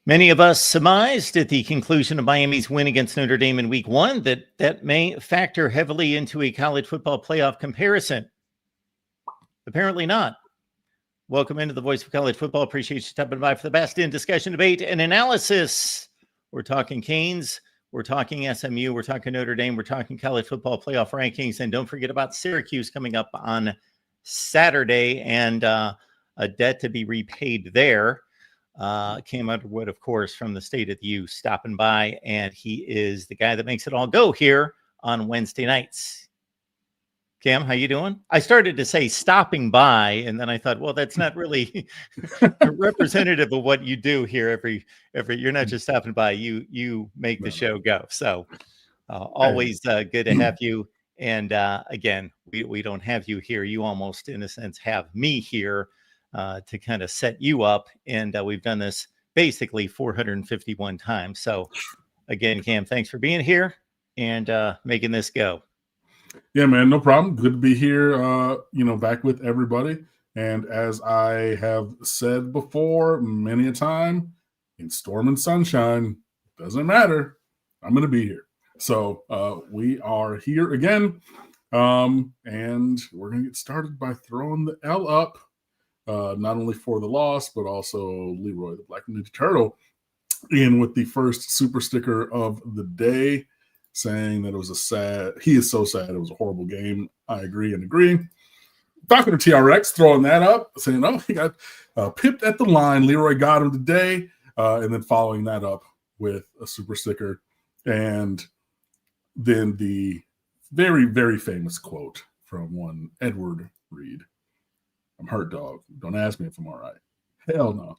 Many of us surmised at the conclusion of Miami's win against Notre Dame in week one that may factor heavily into a college football playoff comparison. Apparently not. Welcome into the Voice of College Football. Appreciate you stopping by for the best in discussion, debate, and analysis. We're talking Canes. We're talking SMU. We're talking Notre Dame. We're talking college football playoff rankings. And don't forget about Syracuse coming up on Saturday and a debt to be repaid there. Cam Underwood, of course, from the State of the U, stopping by, and he is the guy that makes it all go here on Wednesday nights. Cam, how you doing? I started to say stopping by, and then I thought, well, that's not really representative of what you do here. Every you're not just stopping by; you make the show go. So always good to have you. And again, we don't have you here. You almost, in a sense, have me here. To kind of set you up. And we've done this basically 451 times. So again, Cam, thanks for being here and making this go. Yeah, man, no problem. Good to be here, back with everybody. And as I have said before many a time, in storm and sunshine, doesn't matter. I'm going to be here. So we are here again. And we're going to get started by throwing the L up. Not only for the loss, but also Leroy, the Black Ninja Turtle, in with the first super sticker of the day, saying that it was he is so sad, it was a horrible game. I agree. Talking to TRX, throwing that up, saying, oh, he got pipped at the line. Leroy got him today. And then following that up with a super sticker. And then the very, very famous quote from one Edward Reed. I'm hurt, dog. Don't ask me if I'm all right. Hell no.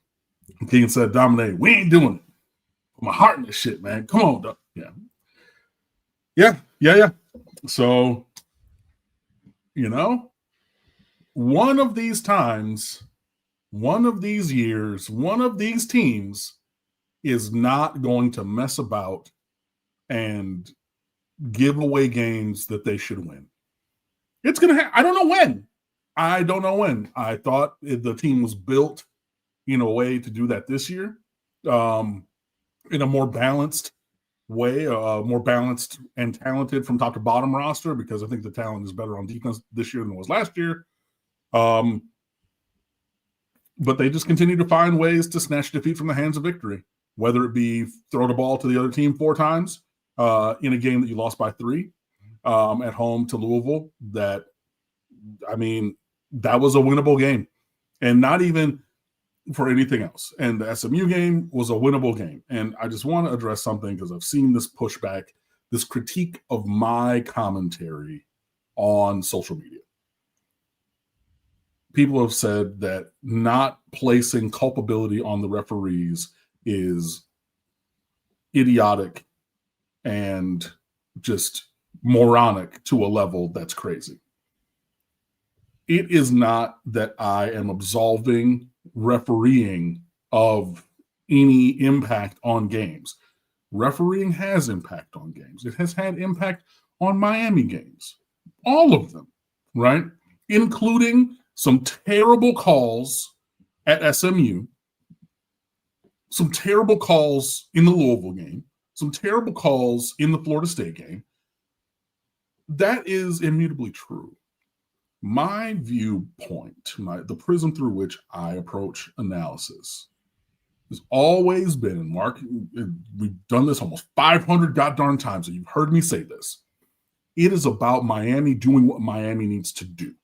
King said, dominate. We ain't doing it. Put my heart in this shit, man. Come on, dog. Yeah. So, one of these times, one of these years, one of these teams is not going to mess about and give away games that they should win. It's going to I don't know when. I thought the team was built in a way to do that this year, in a more balanced way, more balanced and talented from top to bottom roster, because I think the talent is better on defense this year than it was last year. But they just continue to find ways to snatch defeat from the hands of victory, whether it be throw the ball to the other team 4 times in a game that you lost by 3 at home to Louisville. That was a winnable game, and not even for anything else. And the SMU game was a winnable game. And I just want to address something, because I've seen this pushback, this critique of my commentary on social media. People have said that not placing culpability on the referees is idiotic and just moronic to a level that's crazy. It is not that I am absolving refereeing of any impact on games. Refereeing has impact on games. It has had impact on Miami games. All of them, right? Including some terrible calls at SMU, some terrible calls in the Louisville game, some terrible calls in the Florida State game. That is immutably true. My viewpoint, the prism through which I approach analysis, has always been, and Mark, we've done this almost 500 goddamn times, so you've heard me say this. It is about Miami doing what Miami needs to do.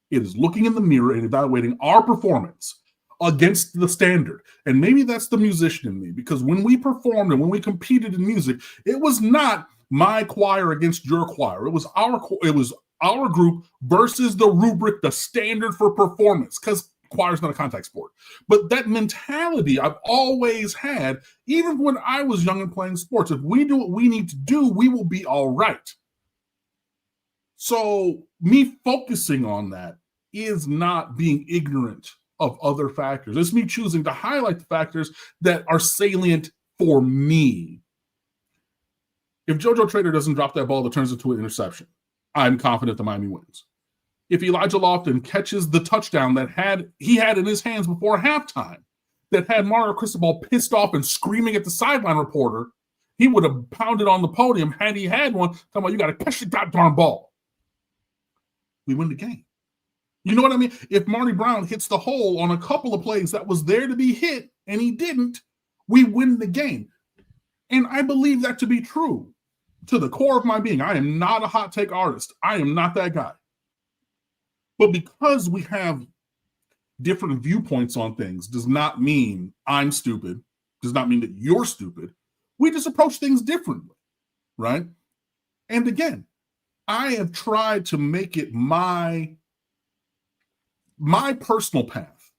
It is looking in the mirror and evaluating our performance against the standard. And maybe that's the musician in me, because when we performed and when we competed in music, it was not my choir against your choir. It was our group versus the rubric, the standard for performance, because choir is not a contact sport. But that mentality I've always had, even when I was young and playing sports. If we do what we need to do, we will be all right. So me focusing on that is not being ignorant of other factors. It's me choosing to highlight the factors that are salient for me. If JoJo Trader doesn't drop that ball that turns into an interception, I'm confident the Miami wins. If Elijah Lofton catches the touchdown that he had in his hands before halftime, that had Mario Cristobal pissed off and screaming at the sideline reporter, he would have pounded on the podium had he had one, talking about, you got to catch the goddamn ball. We win the game. You know what I mean? If Marty Brown hits the hole on a couple of plays that was there to be hit and he didn't, we win the game. And I believe that to be true to the core of my being. I am not a hot take artist. I am not that guy. But because we have different viewpoints on things does not mean I'm stupid, does not mean that you're stupid. We just approach things differently, right? And again, I have tried to make it my personal path,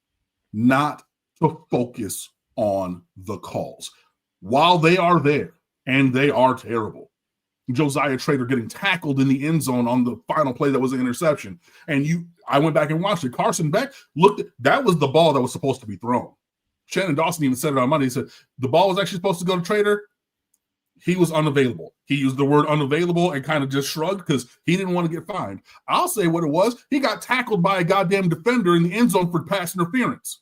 not to focus on the calls. While they are there, and they are terrible. Josiah Trader getting tackled in the end zone on the final play that was an interception. And I went back and watched it. Carson Beck that was the ball that was supposed to be thrown. Shannon Dawson even said it on Monday. He said, the ball was actually supposed to go to Trader. He was unavailable. He used the word unavailable and kind of just shrugged because he didn't want to get fined. I'll say what it was. He got tackled by a goddamn defender in the end zone for pass interference.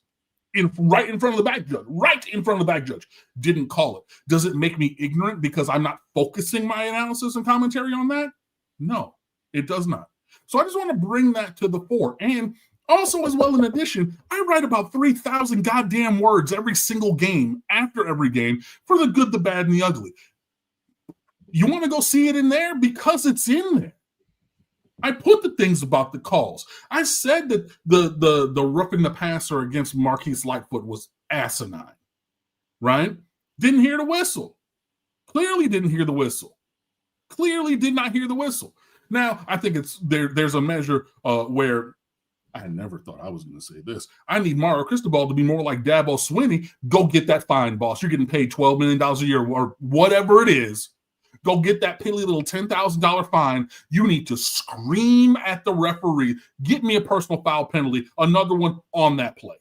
Right in front of the back judge. Didn't call it. Does it make me ignorant because I'm not focusing my analysis and commentary on that? No, it does not. So I just want to bring that to the fore. And also, as well, in addition, I write about 3,000 goddamn words every single game, after every game, for the good, the bad, and the ugly. You want to go see it in there? Because it's in there. I put the things about the calls. I said that the roughing the passer against Marquise Lightfoot was asinine, right? Didn't hear the whistle. Clearly didn't hear the whistle. Clearly did not hear the whistle. Now, I think there's a measure where I never thought I was going to say this. I need Mario Cristobal to be more like Dabo Swinney. Go get that fine, boss. You're getting paid $12 million a year or whatever it is. Go get that piddly little $10,000 fine. You need to scream at the referee. Get me a personal foul penalty. Another one on that play.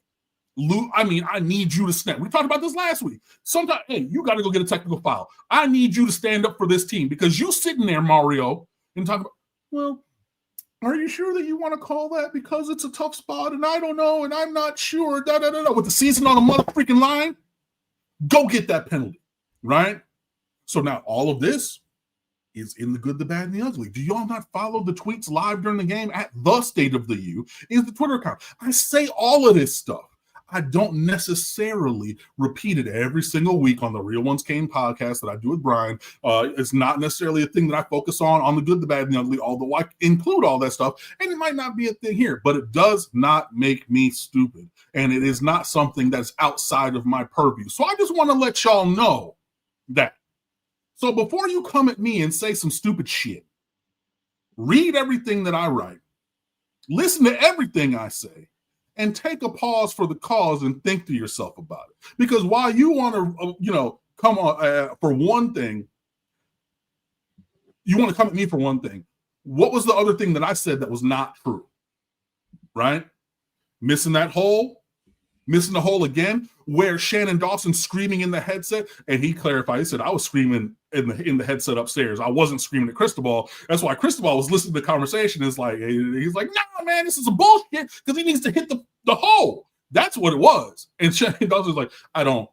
I need you to stand. We talked about this last week. Sometimes, hey, you got to go get a technical foul. I need you to stand up for this team because you sitting there, Mario, and talking about, well, are you sure that you want to call that because it's a tough spot and I don't know and I'm not sure, with the season on the mother freaking line? Go get that penalty, right? So now all of this is in the good, the bad, and the ugly. Do y'all not follow the tweets live during the game at the State of the U? Is the Twitter account. I say all of this stuff. I don't necessarily repeat it every single week on the Real Ones Came podcast that I do with Brian. It's not necessarily a thing that I focus on the good, the bad, and the ugly, although I include all that stuff. And it might not be a thing here, but it does not make me stupid. And it is not something that's outside of my purview. So I just want to let y'all know that. So before you come at me and say some stupid shit, read everything that I write, listen to everything I say, and take a pause for the cause and think to yourself about it. Because while you want to, come on for one thing, you want to come at me for one thing. What was the other thing that I said that was not true? Right? Missing the hole again, where Shannon Dawson screaming in the headset, and he clarified. He said, I was screaming in the headset upstairs. I wasn't screaming at Cristobal. That's why Cristobal was listening to the conversation. He's like, nah, man, this is a bullshit because he needs to hit the hole. That's what it was. And Shannon Dawson was like, I don't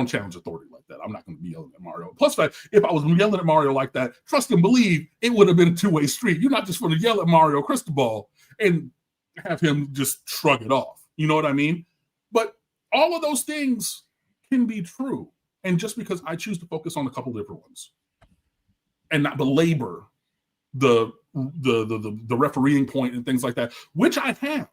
challenge authority like that. I'm not going to be yelling at Mario. Plus, if I was yelling at Mario like that, trust and believe, it would have been a two-way street. You're not just going to yell at Mario Cristobal and have him just shrug it off. You know what I mean? But all of those things can be true. And just because I choose to focus on a couple different ones and not belabor the refereeing point and things like that, which I have.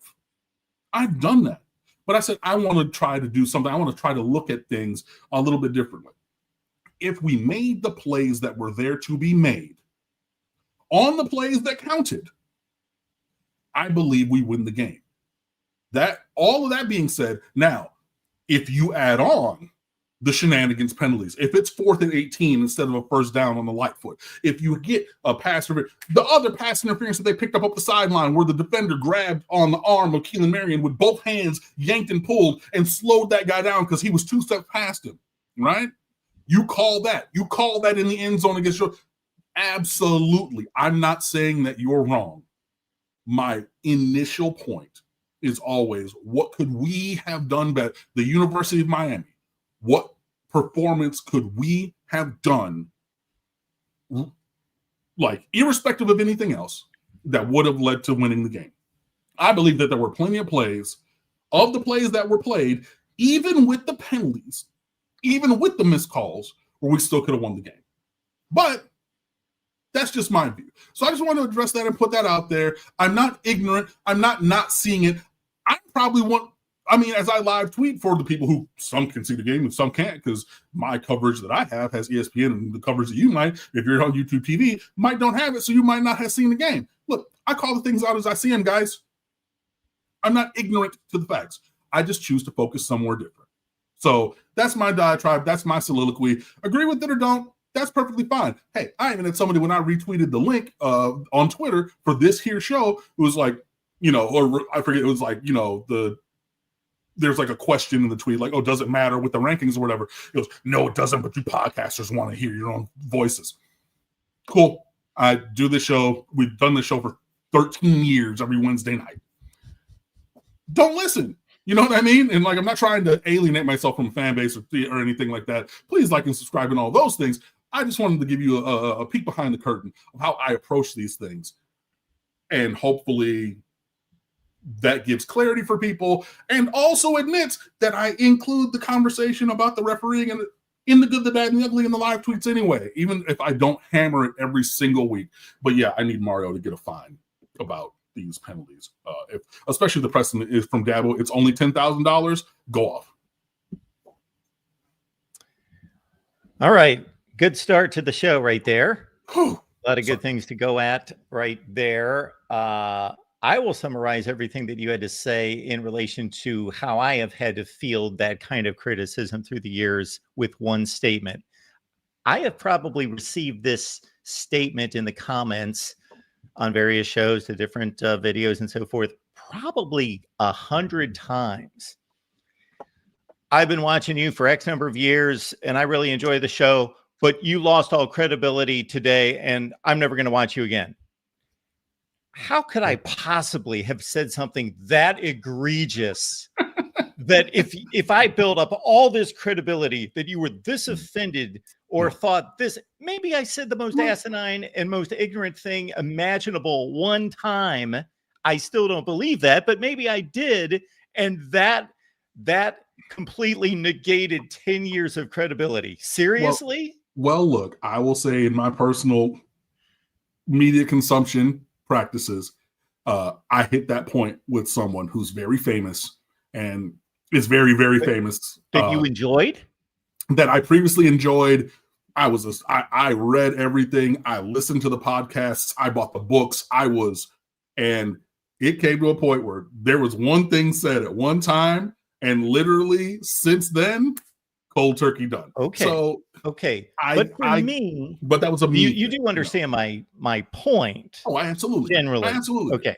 I've done that. But I said, I want to try to do something. I want to try to look at things a little bit differently. If we made the plays that were there to be made on the plays that counted, I believe we win the game. All of that being said, now, if you add on the shenanigans penalties, if it's 4th and 18 instead of a first down on the Lightfoot, if you get a pass, the other pass interference that they picked up the sideline where the defender grabbed on the arm of Keelan Marion with both hands, yanked and pulled, and slowed that guy down because he was 2 steps past him, right? You call that. You call that in the end zone against your... Absolutely. I'm not saying that you're wrong. My initial point is always, what could we have done better? The University of Miami, what performance could we have done, like irrespective of anything else, that would have led to winning the game? I believe that there were plenty of plays, of the plays that were played, even with the penalties, even with the missed calls, where we still could have won the game. But that's just my view. So I just want to address that and put that out there. I'm not ignorant. I'm not seeing it. I probably as I live tweet for the people who some can see the game and some can't, because my coverage that I have has ESPN, and the coverage that you might, if you're on YouTube TV, might don't have it, so you might not have seen the game. Look, I call the things out as I see them, guys. I'm not ignorant to the facts. I just choose to focus somewhere different. So that's my diatribe. That's my soliloquy. Agree with it or don't, that's perfectly fine. Hey, I even had somebody, when I retweeted the link on Twitter for this here show, it was like, or I forget, it was like, there's like a question in the tweet, like, oh, does it matter with the rankings or whatever? It goes, no, it doesn't, but you podcasters want to hear your own voices. Cool. I do this show. We've done this show for 13 years every Wednesday night. Don't listen. You know what I mean? And like, I'm not trying to alienate myself from a fan base or anything like that. Please like and subscribe and all those things. I just wanted to give you a peek behind the curtain of how I approach these things. And hopefully that gives clarity for people, and also admits that I include the conversation about the refereeing and in the good, the bad, and the ugly in the live tweets anyway, even if I don't hammer it every single week. But yeah, I need Mario to get a fine about these penalties. Especially the precedent is from Dabo, it's only $10,000. Go off. All right. Good start to the show right there. Whew. A lot of good things to go at right there. I will summarize everything that you had to say in relation to how I have had to field that kind of criticism through the years with one statement. I have probably received this statement in the comments on various shows, the different videos and so forth, probably 100 times. I've been watching you for X number of years, and I really enjoy the show, but you lost all credibility today, and I'm never going to watch you again. How could I possibly have said something that egregious that if I build up all this credibility that you were this offended or thought this, maybe I said the most asinine and most ignorant thing imaginable one time. I still don't believe that, but maybe I did. And that completely negated 10 years of credibility. Seriously? Well, look, I will say in my personal media consumption practices, I hit that point with someone who's very famous and is very, very famous. That you enjoyed? That I previously enjoyed. I read everything. I listened to the podcasts. I bought the books. And it came to a point where there was one thing said at one time, and literally since then, cold turkey done. Okay. So okay. but that was a me. You do understand my point. Oh, absolutely. Generally. Absolutely. Okay.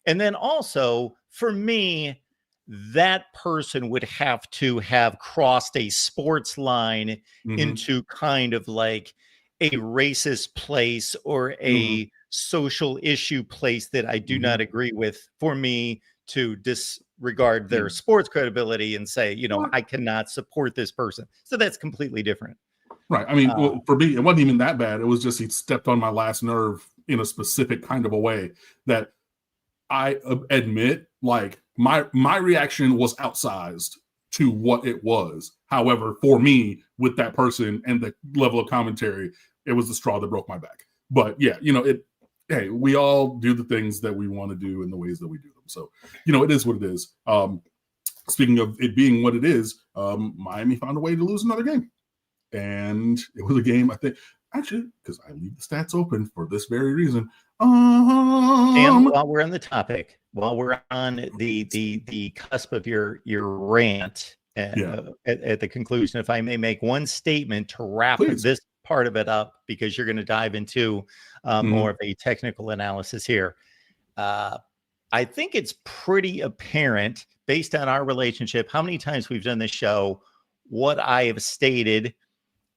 And then also for me, that person would have to have crossed a sports line into kind of like a racist place or a social issue place that I do not agree with, for me to disregard their sports credibility and say, I cannot support this person. So that's completely different. Right. I mean, for me, it wasn't even that bad. It was just he stepped on my last nerve in a specific kind of a way that I admit, like, my reaction was outsized to what it was. However, for me, with that person and the level of commentary, it was the straw that broke my back. But yeah, hey, we all do the things that we want to do in the ways that we do them. So, it is what it is. Speaking of it being what it is, Miami found a way to lose another game. And it was a game, I think, actually, because I leave the stats open for this very reason. And while we're on the topic, while we're on the cusp of your rant at the conclusion, if I may make one statement to wrap this part of it up, because you're going to dive into more of a technical analysis here. I think it's pretty apparent, based on our relationship, how many times we've done this show, what I have stated,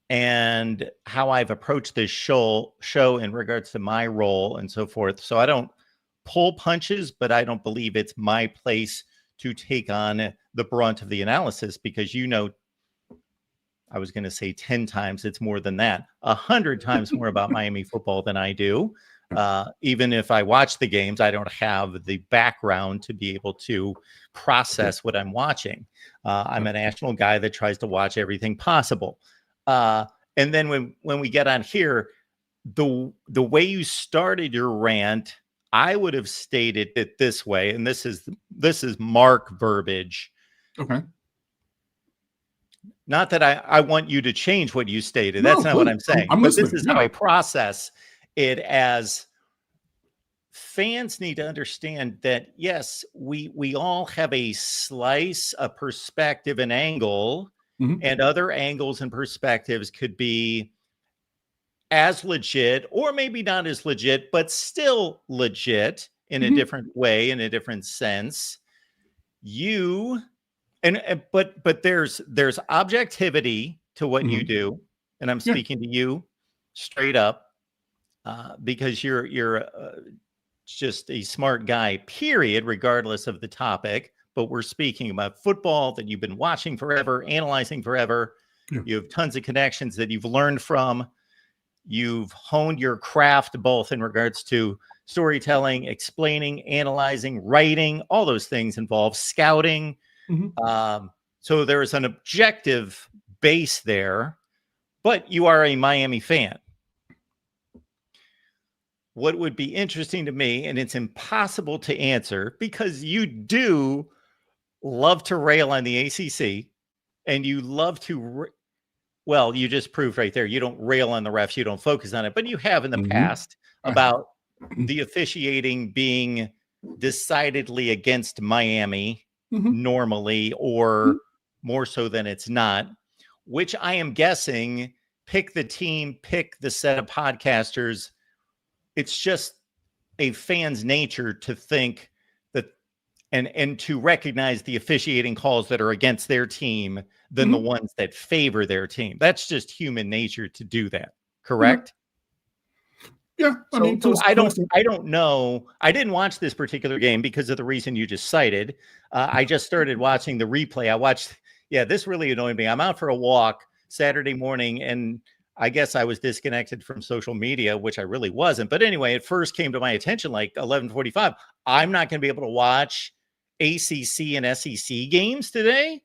and how I've approached this show in regards to my role and so forth. So I don't pull punches, but I don't believe it's my place to take on the brunt of the analysis, because I was going to say 10 times, it's more than that, 100 times more about Miami football than I do. Even if I watch the games, I don't have the background to be able to process what I'm watching. I'm a national guy that tries to watch everything possible. And then when we get on here, the way you started your rant, I would have stated it this way, and this is Mark verbiage. Okay. Not that I want you to change what you stated. That's not what I'm saying. I'm but listening. This is how I process it. As fans need to understand that, yes, we all have a slice, a perspective, an angle, and other angles and perspectives could be as legit or maybe not as legit, but still legit in a different way, in a different sense. But there's objectivity to what you do, and I'm speaking to you straight up, because you're just a smart guy, period, regardless of the topic. But we're speaking about football that you've been watching forever, analyzing forever. You have tons of connections that you've learned from. You've honed your craft both in regards to storytelling, explaining, analyzing, writing, all those things involved, scouting. So there's an objective base there, but you are a Miami fan. What would be interesting to me, and it's impossible to answer because you do love to rail on the ACC, and you love to, well, you just proved right there, you don't rail on the refs, you don't focus on it, but you have in the past about the officiating being decidedly against Miami normally, or more so than it's not, which I am guessing, pick the team, pick the set of podcasters. It's just a fan's nature to think that and to recognize the officiating calls that are against their team than the ones that favor their team. That's just human nature to do that. Correct? Yeah. I don't know. I didn't watch this particular game because of the reason you just cited. I just started watching the replay. This really annoyed me. I'm out for a walk Saturday morning, and I guess I was disconnected from social media, which I really wasn't. But anyway, it first came to my attention like 11:45. I'm not going to be able to watch ACC and SEC games today.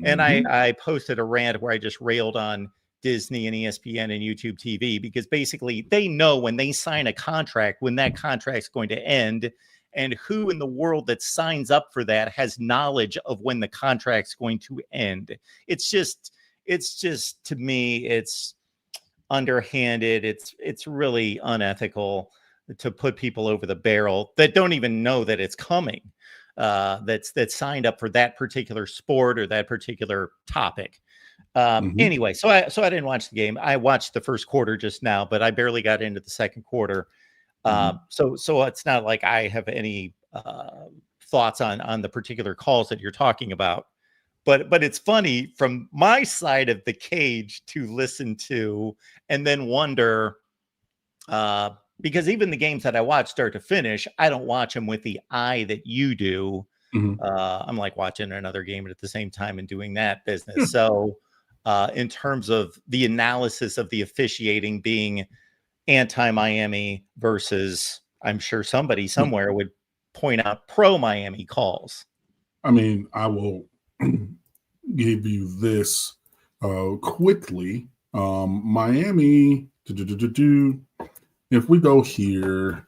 And I posted a rant where I just railed on Disney and ESPN and YouTube TV, because basically they know when they sign a contract, when that contract's going to end, and who in the world that signs up for that has knowledge of when the contract's going to end. It's just to me, it's underhanded. It's really unethical to put people over the barrel that don't even know that it's coming, that's signed up for that particular sport or that particular topic. Anyway, so I didn't watch the game. I watched the first quarter just now, but I barely got into the second quarter. So it's not like I have any thoughts on the particular calls that you're talking about. But it's funny from my side of the cage to listen to and then wonder, because even the games that I watch start to finish, I don't watch them with the eye that you do. I'm like watching another game at the same time and doing that business. So in terms of the analysis of the officiating being anti-Miami versus, I'm sure somebody somewhere would point out pro-Miami calls. I mean, I will give you this quickly. Miami, if we go here,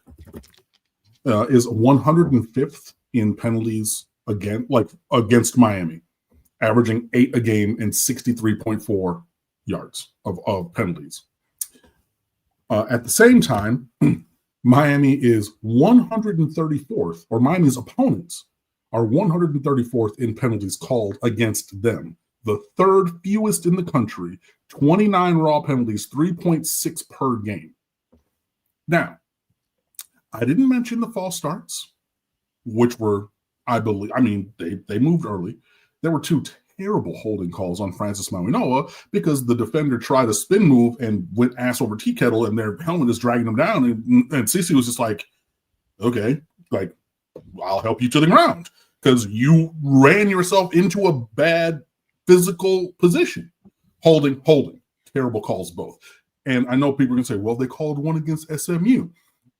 is 105th in penalties against Miami, averaging 8 a game and 63.4 yards of penalties. At the same time, Miami is 134th, or Miami's opponents are 134th in penalties called against them. The third fewest in the country, 29 raw penalties, 3.6 per game. Now, I didn't mention the false starts, which were, I believe, they moved early. There were 2 terrible holding calls on Francis Mauigoa because the defender tried a spin move and went ass over tea kettle, and their helmet is dragging them down. And Cece was just like, okay, like, I'll help you to the ground. because you ran yourself into a bad physical position. Holding. Terrible calls both. And I know people are going to say, well, they called one against SMU.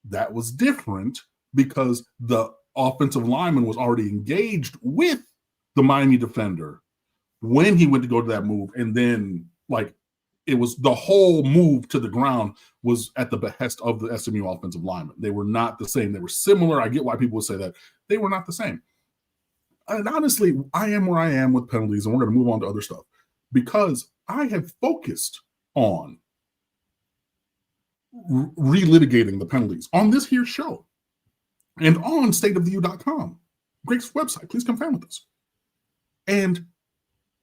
That was different because the offensive lineman was already engaged with the Miami defender when he went to go to that move. And then, like, it was the whole move to the ground was at the behest of the SMU offensive lineman. They were not the same. They were similar. I get why people would say that. They were not the same. And honestly, I am where I am with penalties, and we're going to move on to other stuff because I have focused on relitigating the penalties on this here show and on stateoftheu.com. Great website. Please come fan with us. And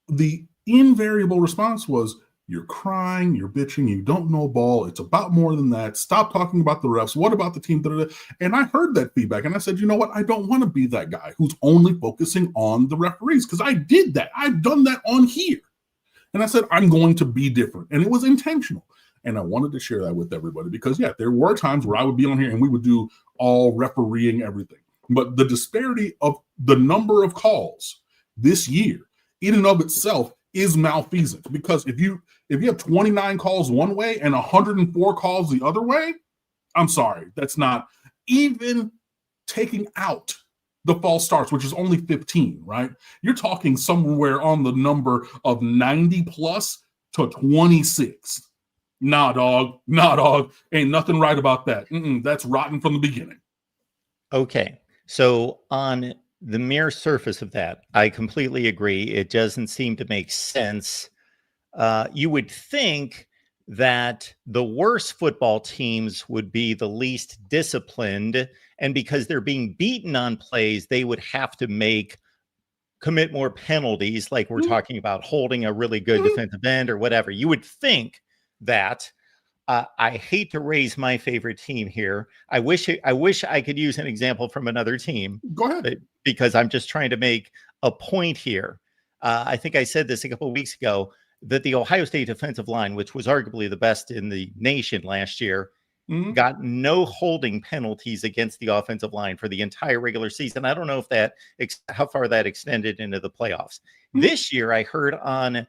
the invariable response was, you're crying, you're bitching, you don't know ball. It's about more than that. Stop talking about the refs. What about the team? And I heard that feedback and I said, you know what? I don't want to be that guy who's only focusing on the referees because I did that. I've done that on here. And I said, I'm going to be different. And it was intentional. And I wanted to share that with everybody because, yeah, there were times where I would be on here and we would do all refereeing everything. But the disparity of the number of calls this year in and of itself is malfeasant because if you have 29 calls one way and 104 calls the other way, I'm sorry, that's not even taking out the false starts, which is only 15, right? You're talking somewhere on the number of 90 plus to 26. Nah, dog. Ain't nothing right about that. That's rotten from the beginning. Okay. So on the mere surface of that, I completely agree. It doesn't seem to make sense. You would think that the worst football teams would be the least disciplined, and because they're being beaten on plays, they would have to commit more penalties, like we're talking about holding a really good defensive end or whatever. You would think that. I hate to raise my favorite team here. I wish I could use an example from another team. Go ahead. Because I'm just trying to make a point here. I think I said this a couple of weeks ago, that the Ohio State defensive line, which was arguably the best in the nation last year, got no holding penalties against the offensive line for the entire regular season. I don't know if how far that extended into the playoffs. This year, I heard on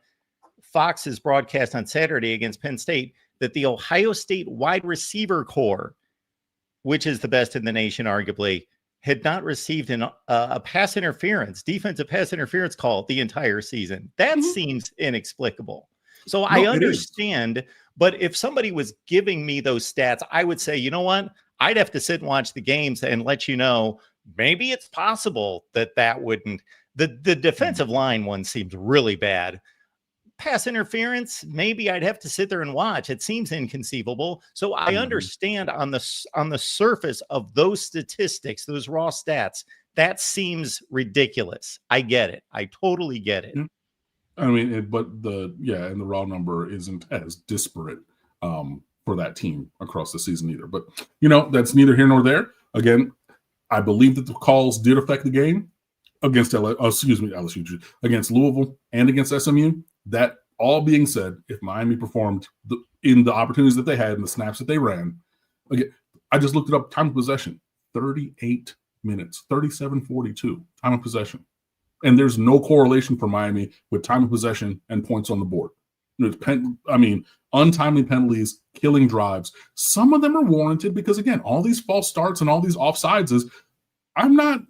Fox's broadcast on Saturday against Penn State that the Ohio State wide receiver core, which is the best in the nation, arguably, had not received a defensive pass interference call the entire season. That seems inexplicable. So I understand, but if somebody was giving me those stats, I would say, you know what? I'd have to sit and watch the games and let you know, maybe it's possible that wouldn't. The defensive line one seems really bad. Pass interference, maybe I'd have to sit there and watch. It seems inconceivable. So I understand on the surface of those statistics, those raw stats, that seems ridiculous. I get it. I totally get it. I mean, but the raw number isn't as disparate for that team across the season either. But that's neither here nor there. Again, I believe that the calls did affect the game against LSU, against Louisville and against SMU. That all being said, if Miami performed in the opportunities that they had and the snaps that they ran, again, I just looked it up. Time of possession, 38 minutes, 37:42 time of possession. And there's no correlation for Miami with time of possession and points on the board. Untimely penalties, killing drives. Some of them are warranted because, again, all these false starts and all these offsides I'm not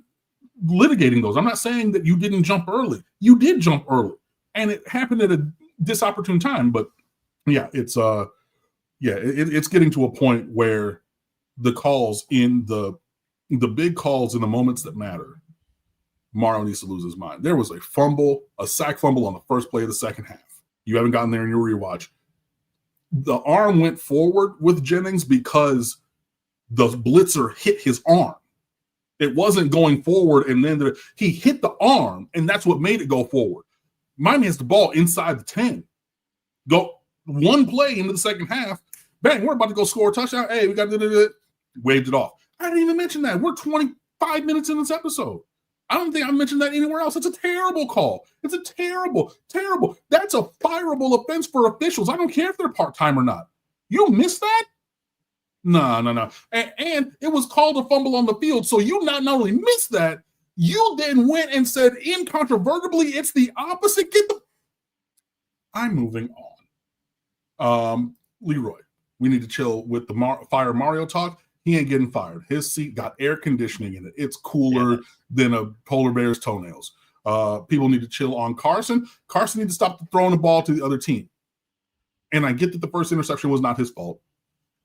litigating those. I'm not saying that you didn't jump early. You did jump early. And it happened at a disopportune time, but it's getting to a point where the calls in the big calls in the moments that matter, Mario needs to lose his mind. There was a sack fumble on the first play of the second half. You haven't gotten there in your rewatch. The arm went forward with Jennings because the blitzer hit his arm. It wasn't going forward, and then he hit the arm, and that's what made it go forward. Miami has the ball inside the 10. Go one play into the second half. Bang, we're about to go score a touchdown. Hey, we got to waved it off. I didn't even mention that. We're 25 minutes in this episode. I don't think I mentioned that anywhere else. It's a terrible call. It's a terrible. That's a fireable offense for officials. I don't care if they're part-time or not. You missed that? No. And it was called a fumble on the field. So you not only missed that, You then went and said incontrovertibly it's the opposite. I'm moving on. Leroy, we need to chill with the fire Mario talk. He ain't getting fired. His seat got air conditioning in it. It's cooler than a polar bear's toenails. People need to chill on Carson. Carson needs to stop throwing the ball to the other team. And I get that the first interception was not his fault.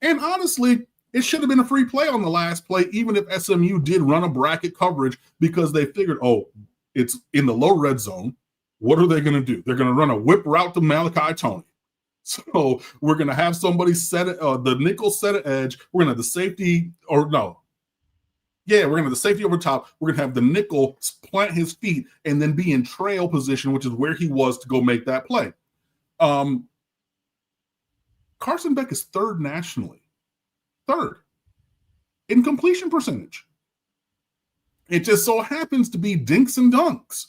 And honestly, it should have been a free play on the last play, even if SMU did run a bracket coverage, because they figured, oh, it's in the low red zone. What are they going to do? They're going to run a whip route to Malachi Tony. So we're going to have somebody set it, the nickel set at edge. We're going to have the safety, or no. Yeah, we're going to have the safety over top. We're going to have the nickel plant his feet and then be in trail position, which is where he was to go make that play. Carson Beck is third nationally. Third in completion percentage. It just so happens to be dinks and dunks.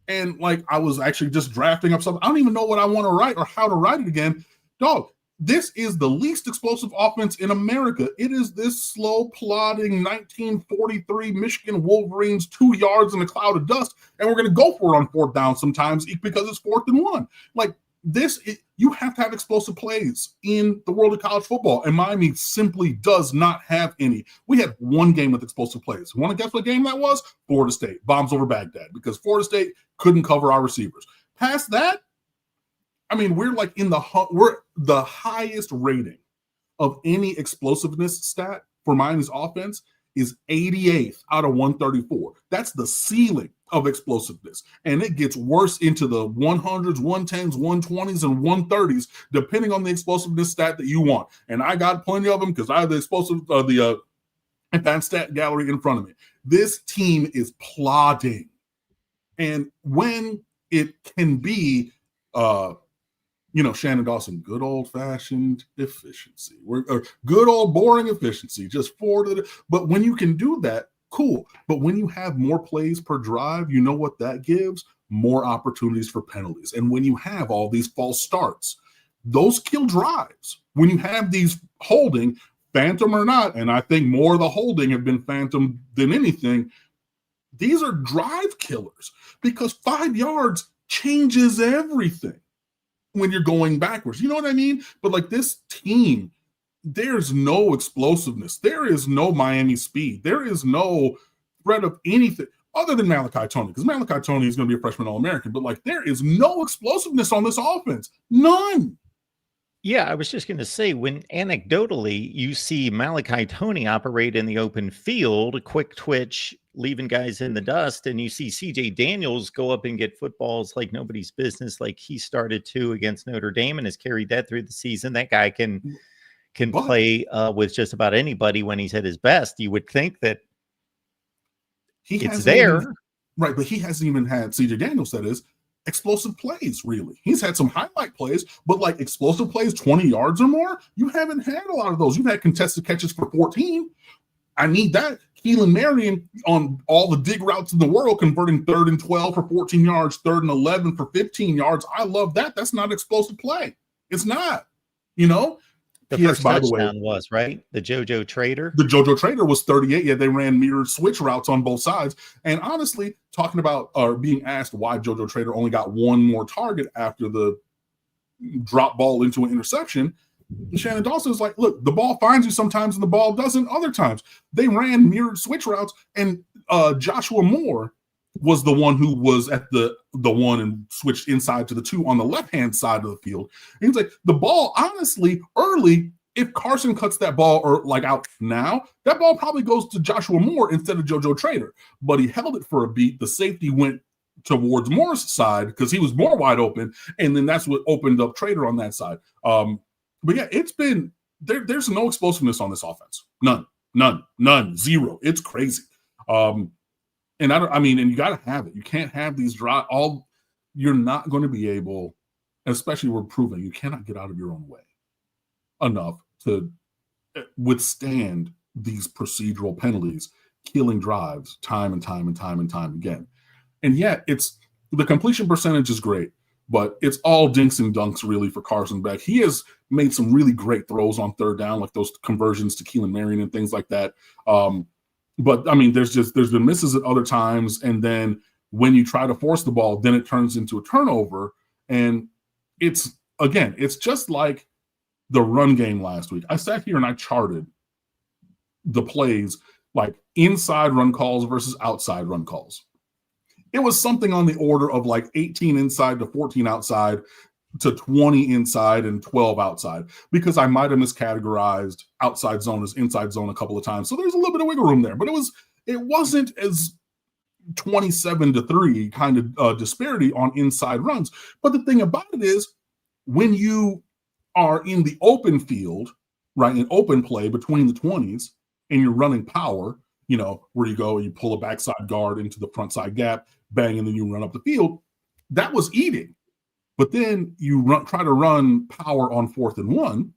And like, I was actually just drafting up something. I don't even know what I want to write or how to write it again. Dog, this is the least explosive offense in America. It is this slow, plodding 1943 Michigan Wolverines, 2 yards in a cloud of dust. And we're going to go for it on fourth down sometimes because it's 4th and 1. Like, you have to have explosive plays in the world of college football, and Miami simply does not have any. We had one game with explosive plays. Want to guess what game that was? Florida State, bombs over Baghdad, because Florida State couldn't cover our receivers. Past that, I mean, we're the highest rating of any explosiveness stat for Miami's offense is 88th out of 134. That's the ceiling of explosiveness. And it gets worse into the 100s, 110s, 120s, and 130s, depending on the explosiveness stat that you want. And I got plenty of them because I have the advanced stat gallery in front of me. This team is plodding. And when it can be, Shannon Dawson, good old-fashioned efficiency. Good old boring efficiency, just but when you can do that, cool. But when you have more plays per drive, you know what that gives? More opportunities for penalties. And when you have all these false starts, those kill drives. When you have these holding, phantom or not, and I think more of the holding have been phantom than anything, these are drive killers because 5 yards changes everything when you're going backwards. You know what I mean? But like this team, there's no explosiveness. There is no Miami speed. There is no threat of anything other than Malachi Tony, because Malachi Tony is going to be a freshman All-American, but like there is no explosiveness on this offense. None. Yeah, I was just going to say, when anecdotally you see Malachi Tony operate in the open field, a quick twitch, leaving guys in the dust, and you see CJ Daniels go up and get footballs like nobody's business, like he started to against Notre Dame and has carried that through the season. That guy can play with just about anybody when he's at his best. You would think that it's there. Right, but he hasn't even had CJ Daniels, that is, explosive plays, really. He's had some highlight plays, but like explosive plays, 20 yards or more, you haven't had a lot of those. You've had contested catches for 14. I need that. Keelan Marion on all the dig routes in the world, converting 3rd and 12 for 14 yards, 3rd and 11 for 15 yards. I love that. That's not explosive play. It's not, The first touchdown was, right? The JoJo Trader. The JoJo Trader was 38. Yeah, they ran mirrored switch routes on both sides. And honestly, talking about being asked why JoJo Trader only got one more target after the drop ball into an interception, Shannon Dawson was like, look, the ball finds you sometimes and the ball doesn't other times. They ran mirrored switch routes, and Joshua Moore was the one who was at the one and switched inside to the 2 on the left-hand side of the field. And he's like, the ball, honestly, early, if Carson cuts that ball or like out now, that ball probably goes to Joshua Moore instead of JoJo Trader. But he held it for a beat. The safety went towards Moore's side because he was more wide open, and then that's what opened up Trader on that side. But yeah, it's been there's no explosiveness on this offense. None, zero. It's crazy. And and you got to have it. You can't have these you're not going to be able, especially we're proving you cannot get out of your own way enough to withstand these procedural penalties, killing drives time and time again. And yet it's the completion percentage is great, but it's all dinks and dunks really for Carson Beck. He has made some really great throws on 3rd down, like those conversions to Keelan Marion and things like that. But I mean, there's been misses at other times, and then when you try to force the ball, then it turns into a turnover, and it's just like the run game last week. I sat here and I charted the plays, like inside run calls versus outside run calls. It was something on the order of like 18 inside to 14 outside to 20 inside and 12 outside, because I might have miscategorized outside zone as inside zone a couple of times. So there's a little bit of wiggle room there, but it wasn't as 27-3 kind of disparity on inside runs. But the thing about it is, when you are in the open field, right, in open play between the 20s, and you're running power, where you go, you pull a backside guard into the front side gap, bang, and then you run up the field, that was eating. But then you try to run power on 4th and 1,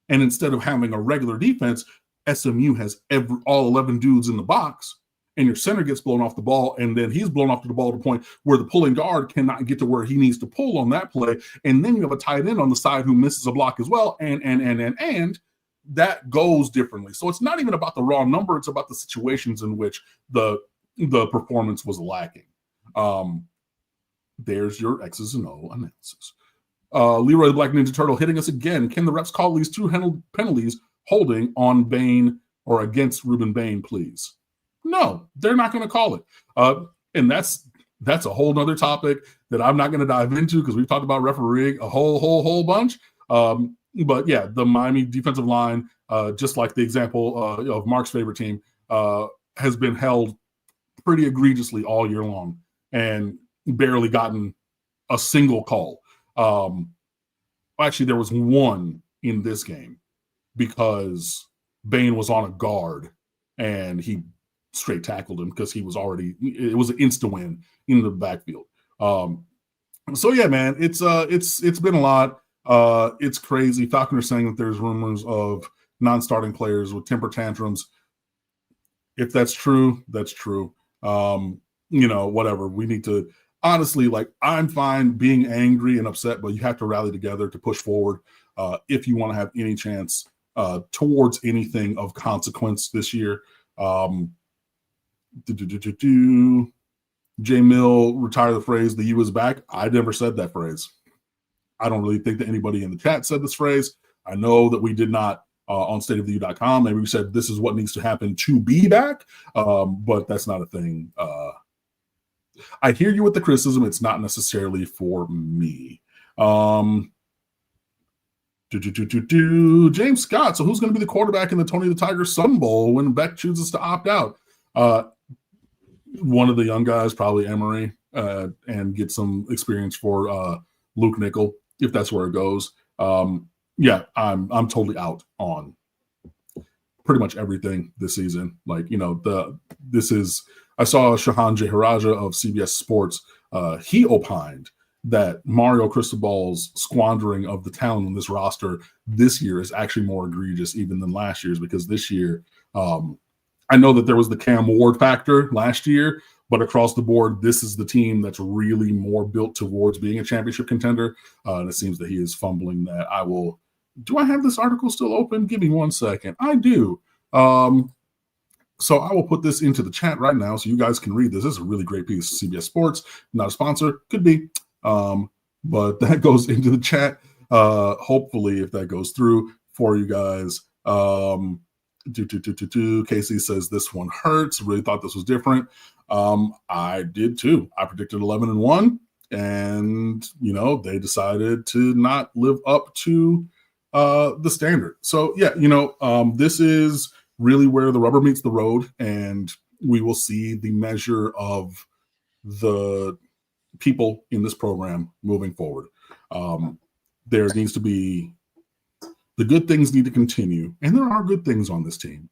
and instead of having a regular defense, SMU has all 11 dudes in the box, and your center gets blown off the ball, and then he's blown off to the ball to the point where the pulling guard cannot get to where he needs to pull on that play, and then you have a tight end on the side who misses a block as well, and that goes differently. So it's not even about the raw number, it's about the situations in which the performance was lacking. There's your X's and O analysis. Leroy the Black Ninja Turtle hitting us again. Can the refs call these 2 penalties holding on Bain or against Ruben Bain, please? No, they're not going to call it. And that's a whole nother topic that I'm not going to dive into, because we've talked about refereeing a whole bunch. But yeah, the Miami defensive line, just like the example of Mark's favorite team, has been held pretty egregiously all year long and barely gotten a single call. Actually, there was one in this game because Bain was on a guard and he straight tackled him because it was an insta-win in the backfield. So yeah, man, it's been a lot. It's crazy. Falconer saying that there's rumors of non-starting players with temper tantrums. If that's true, that's true. Whatever. We need to, honestly, like, I'm fine being angry and upset, but you have to rally together to push forward if you want to have any chance towards anything of consequence this year. J Mill, retire the phrase, the U is back. I never said that phrase. I don't really think that anybody in the chat said this phrase. I know that we did not on stateoftheu.com. Maybe we said this is what needs to happen to be back, but that's not a thing. I hear you with the criticism. It's not necessarily for me. James Scott. So who's going to be the quarterback in the Tony the Tiger Sun Bowl when Beck chooses to opt out? One of the young guys, probably Emory, and get some experience for Luke Nickel, if that's where it goes. Yeah, I'm totally out on pretty much everything this season. Like, I saw Shahan Jeharaja of CBS Sports. He opined that Mario Cristobal's squandering of the talent on this roster this year is actually more egregious even than last year's, because this year, I know that there was the Cam Ward factor last year, but across the board, this is the team that's really more built towards being a championship contender. And it seems that he is fumbling that. Do I have this article still open? Give me 1 second. I do. So I will put this into the chat right now so you guys can read this. This is a really great piece. CBS Sports, not a sponsor, could be. But that goes into the chat. Hopefully, if that goes through for you guys. Casey says this one hurts. Really thought this was different. I did too. I predicted 11-1, and they decided to not live up to the standard. So yeah, this is really where the rubber meets the road, and we will see the measure of the people in this program moving forward. There needs to be, the good things need to continue, and there are good things on this team,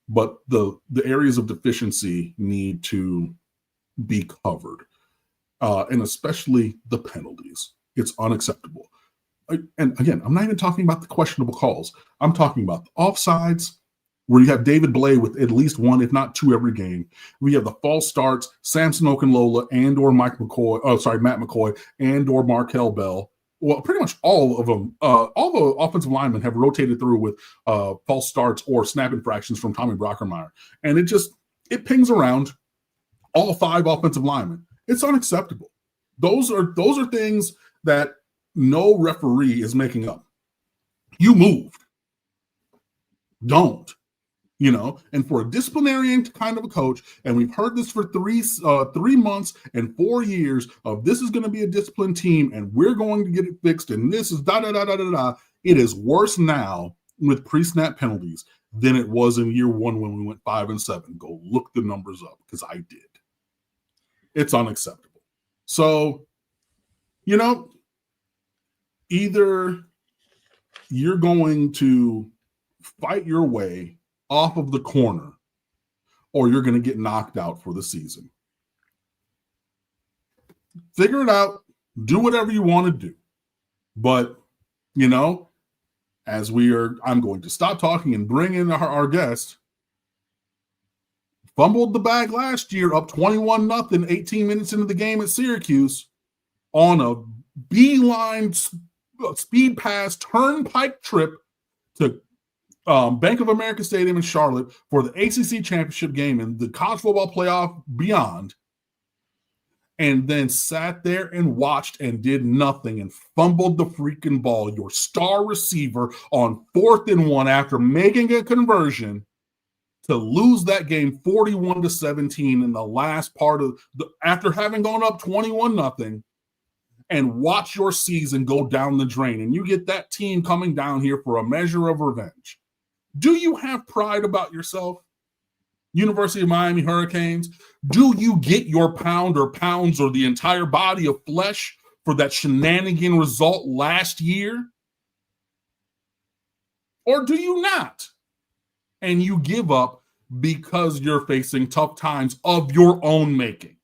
but the areas of deficiency need to be covered, and especially the penalties. It's unacceptable. And again, I'm not even talking about the questionable calls. I'm talking about the offsides, where you have David Blay with at least 1, if not 2 every game. We have the false starts, Samson Okunlola and/or Matt McCoy and/or Markel Bell. Well, pretty much all of them, all the offensive linemen have rotated through with false starts or snap infractions from Tommy Brockermeyer. And it pings around all 5 offensive linemen. It's unacceptable. Those are things that no referee is making up. You moved. Don't. And for a disciplinarian kind of a coach, and we've heard this for 3 months and 4 years of this is going to be a disciplined team and we're going to get it fixed and this is da-da-da-da-da-da. It is worse now with pre-snap penalties than it was in year 1 when we went 5-7. Go look the numbers up because I did. It's unacceptable. So, either you're going to fight your way off of the corner or you're going to get knocked out for the season. Figure it out. Do whatever you want to do. But, I'm going to stop talking and bring in our guest. Fumbled the bag last year, up 21-0, 18 minutes into the game at Syracuse on a beeline speed pass turnpike trip to Bank of America Stadium in Charlotte for the ACC championship game and the college football playoff beyond, and then sat there and watched and did nothing and fumbled the freaking ball, your star receiver, on 4th and 1 after making a conversion to lose that game 41-17 in the last part of after having gone up 21-0, and watch your season go down the drain. And you get that team coming down here for a measure of revenge. Do you have pride about yourself? University of Miami Hurricanes, do you get your pound or pounds or the entire body of flesh for that shenanigan result last year? Or do you not? And you give up because you're facing tough times of your own making.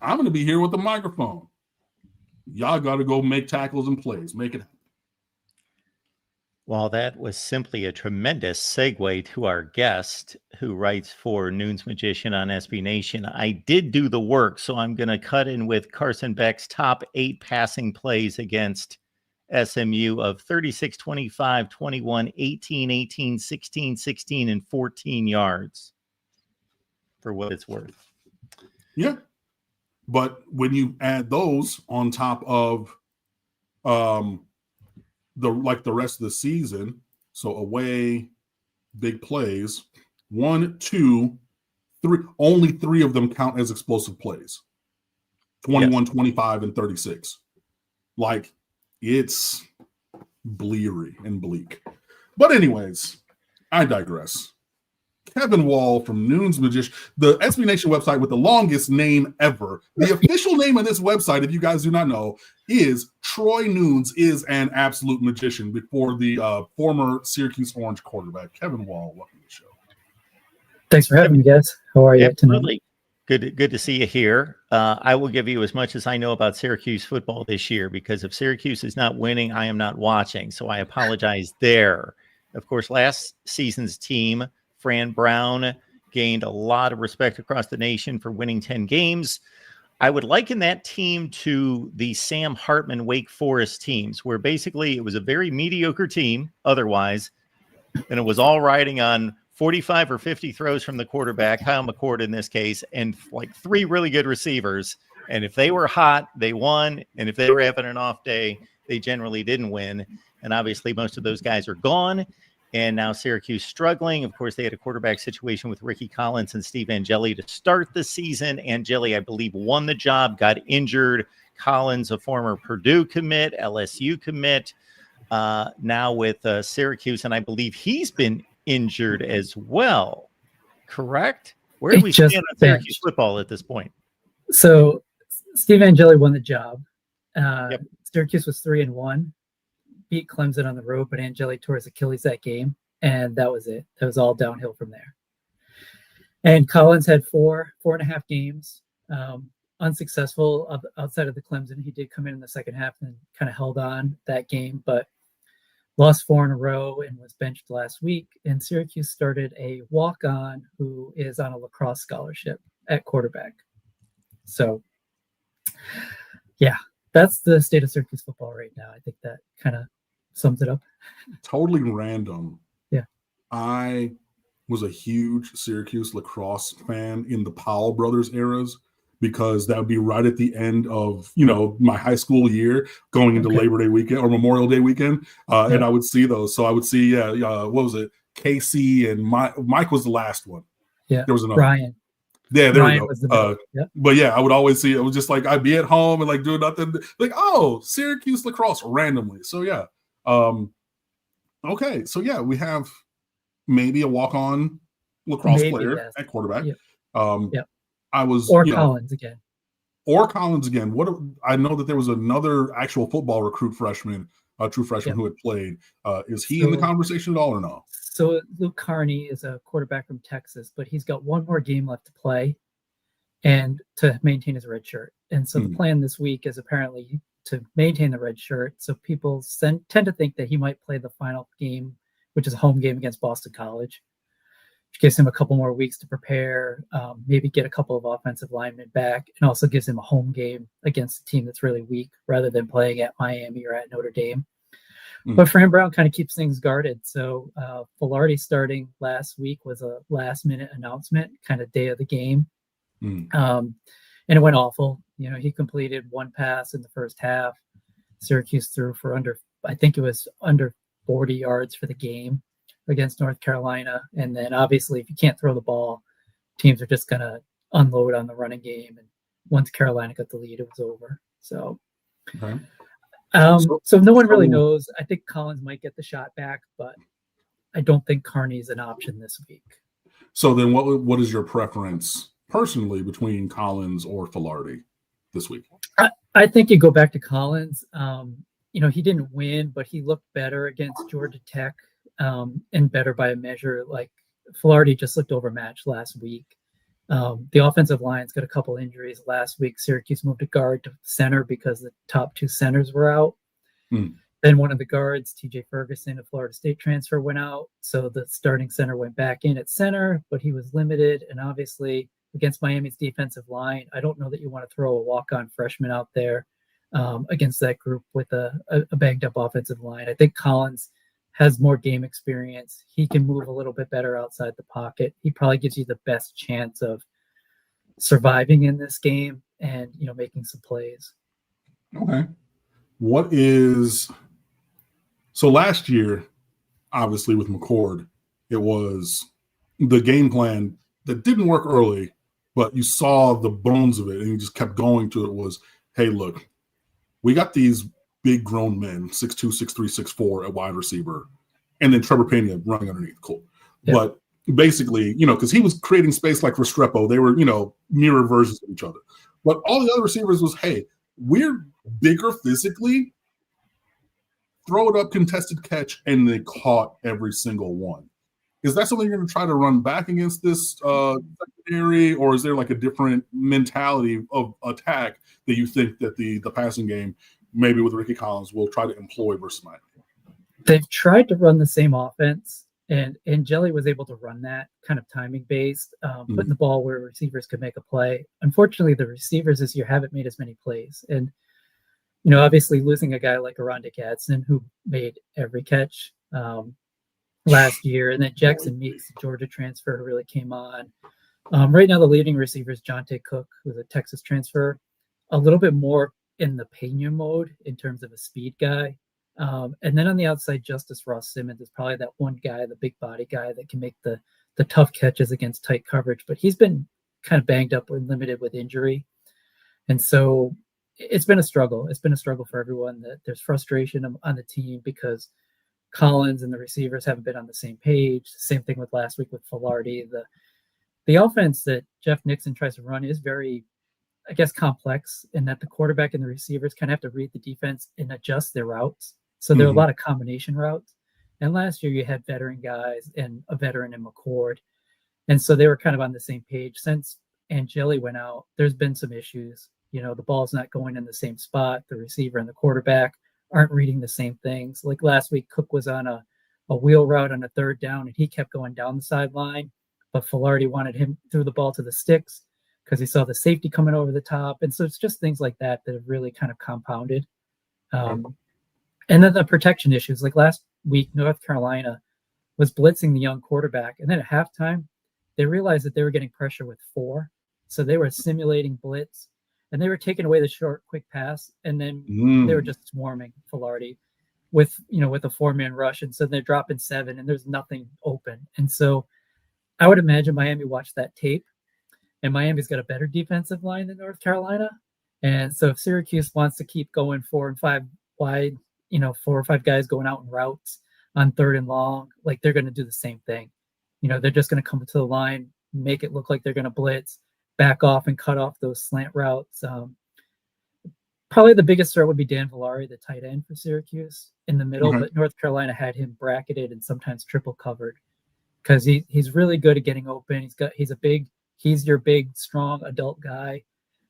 I'm going to be here with the microphone. Y'all got to go make tackles and plays. Make it happen. Well, that was simply a tremendous segue to our guest who writes for Noon's Magician on SB Nation. I did do the work, so I'm going to cut in with Carson Beck's top 8 passing plays against SMU of 36, 25, 21, 18, 18, 16, 16, and 14 yards for what it's worth. Yeah. But when you add those on top of the rest of the season, so away, big plays, 1, 2, 3, only 3 of them count as explosive plays. 21, yes. 25, and 36. Like, it's bleary and bleak. But anyways, I digress. Kevin Wall from Noon's Magician, the SB Nation website with the longest name ever. The official name of this website, if you guys do not know, is Troy Noons is an absolute magician before the former Syracuse Orange quarterback. Kevin Wall, welcome to the show. Thanks for having me, guys. How are you tonight? Absolutely. Good to see you here. I will give you as much as I know about Syracuse football this year, because if Syracuse is not winning, I am not watching. So I apologize there. Of course, last season's team, Fran Brown, gained a lot of respect across the nation for winning 10 games. I would liken that team to the Sam Hartman Wake Forest teams, where basically it was a very mediocre team otherwise, and it was all riding on 45 or 50 throws from the quarterback, Kyle McCord in this case, and like 3 really good receivers. And if they were hot, they won. And if they were having an off day, they generally didn't win. And obviously most of those guys are gone. And now Syracuse struggling. Of course, they had a quarterback situation with Ricky Collins and Steve Angeli to start the season. Angeli, I believe, won the job, got injured. Collins, a former Purdue commit, LSU commit, now with Syracuse. And I believe he's been injured as well. Correct? Where do we stand on Syracuse football at this point? So Steve Angeli won the job. Yep. Syracuse was 3-1. Beat Clemson on the road, but Angeli tore his Achilles that game, and that was it. That was all downhill from there. And Collins had 4.5 games, unsuccessful outside of the Clemson. He did come in the second half and kind of held on that game, but lost 4 in a row and was benched last week. And Syracuse started a walk-on who is on a lacrosse scholarship at quarterback. So, yeah, that's the state of Syracuse football right now. I think that kind of sums it up. Totally random. Yeah. I was a huge Syracuse lacrosse fan in the Powell brothers eras, because that would be right at the end of, my high school year going into Labor Day weekend or Memorial Day weekend. And I would see those. So I would see, what was it? Casey and Mike was the last one. Yeah. There was another. Ryan. Yeah, there Ryan we go. was the middle. Yep. But yeah, I would always see, it was just like, I'd be at home and like doing nothing. Like, oh, Syracuse lacrosse randomly. So yeah. Okay. So yeah, we have maybe a walk-on lacrosse player at quarterback. Yep. I was Collins again. Or Collins again. I know that there was another actual football recruit freshman, a true freshman who had played. Is he in the conversation at all or no? So Luke Carney is a quarterback from Texas, but he's got one more game left to play and to maintain his red shirt. And so the plan this week is apparently to maintain the red shirt. So people tend to think that he might play the final game, which is a home game against Boston College, which gives him a couple more weeks to prepare, maybe get a couple of offensive linemen back, and also gives him a home game against a team that's really weak rather than playing at Miami or at Notre Dame. But Fran Brown kind of keeps things guarded. So Filardi starting last week was a last-minute announcement, kind of day of the game. And it went awful. He completed one pass in the first half. Syracuse threw for under 40 yards for the game against North Carolina. And then obviously if you can't throw the ball, teams are just going to unload on the running game. And once Carolina got the lead, it was over. So, so no one really knows. I think Collins might get the shot back, but I don't think Carney's an option this week. So then what is your preference personally between Collins or Filardi this week? I think you go back to Collins. He didn't win, but he looked better against Georgia Tech. And better by a measure. Like Filardi just looked overmatched last week. The offensive line's got a couple injuries. Last week, Syracuse moved a guard to center because the top two centers were out. Then one of the guards, TJ Ferguson, a Florida State transfer, went out. So the starting center went back in at center, but he was limited. And obviously against Miami's defensive line, I don't know that you want to throw a walk-on freshman out there against that group with a banged up offensive line. I think Collins has more game experience. He can move a little bit better outside the pocket. He probably gives you the best chance of surviving in this game and, making some plays. Okay. So last year, obviously with McCord, it was the game plan that didn't work early, but you saw the bones of it and you just kept going to it was, hey, look, we got these big grown men, 6'2", 6'3", 6'4" at wide receiver, and then Trevor Pena running underneath. Cool. Yeah. But basically, because he was creating space like Restrepo. They were, mirror versions of each other. But all the other receivers was, hey, we're bigger physically, throw it up, contested catch, and they caught every single one. Is that something you're going to try to run back against this secondary, or is there like a different mentality of attack that you think that the passing game, maybe with Ricky Collins, will try to employ versus Miami? They've tried to run the same offense, and Jelly was able to run that kind of timing based, putting the ball where receivers could make a play. Unfortunately, the receivers this year haven't made as many plays. And, obviously losing a guy like Aronda Gadsden, who made every catch last year, and then Jackson Meeks, the Georgia transfer, who really came on. Right now, the leading receiver is Jonte Cook, who's a Texas transfer, a little bit more in the Pena mode in terms of a speed guy. And then on the outside, Justice Ross Simmons is probably that one guy, the big body guy that can make the tough catches against tight coverage. But he's been kind of banged up and limited with injury. And so it's been a struggle. It's been a struggle for everyone. That there's frustration on the team because Collins and the receivers haven't been on the same page. Same thing with last week with Filardi. The offense that Jeff Nixon tries to run is very, I guess, complex in that the quarterback and the receivers kind of have to read the defense and adjust their routes. So there are a lot of combination routes. And last year you had veteran guys and a veteran in McCord. And so they were kind of on the same page. Since Angeli went out, there's been some issues. The ball's not going in the same spot. The receiver and the quarterback aren't reading the same things. Like last week, Cook was on a wheel route on a third down, and he kept going down the sideline. But Filardi wanted him threw the ball to the sticks because he saw the safety coming over the top. And so it's just things like that have really kind of compounded. And then the protection issues. Like last week, North Carolina was blitzing the young quarterback. And then at halftime, they realized that they were getting pressure with 4. So they were simulating blitz, and they were taking away the short, quick pass. And then they were just swarming Filardi with a 4-man rush. And so they're dropping 7 and there's nothing open. And so I would imagine Miami watched that tape, and Miami's got a better defensive line than North Carolina. And so if Syracuse wants to keep going 4 and 5 wide, 4 or 5 guys going out in routes on 3rd and long, like they're going to do the same thing. They're just going to come to the line, make it look like they're going to blitz, back off and cut off those slant routes. Probably the biggest threat would be Dan Villari, the tight end for Syracuse, in the middle, but North Carolina had him bracketed and sometimes triple covered because he's really good at getting open. He's your big, strong adult guy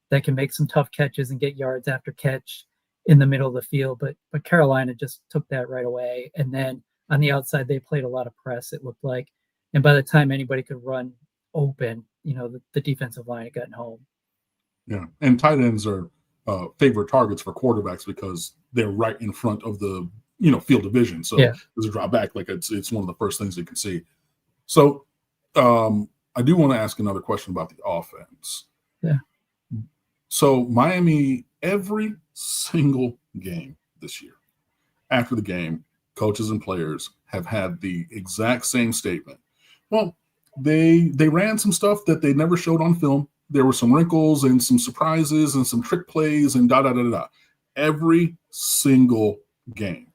that can make some tough catches and get yards after catch in the middle of the field. But Carolina just took that right away. And then on the outside, they played a lot of press, it looked like. And by the time anybody could run open, the defensive line had gotten home. Yeah, and tight ends are favorite targets for quarterbacks because they're right in front of the field of vision. So as a drop back, like it's one of the first things you can see. So I do want to ask another question about the offense. Yeah. So Miami, every single game this year, after the game, coaches and players have had the exact same statement. Well, they ran some stuff that they never showed on film. There were some wrinkles and some surprises and some trick plays and da-da-da-da-da. Every single game.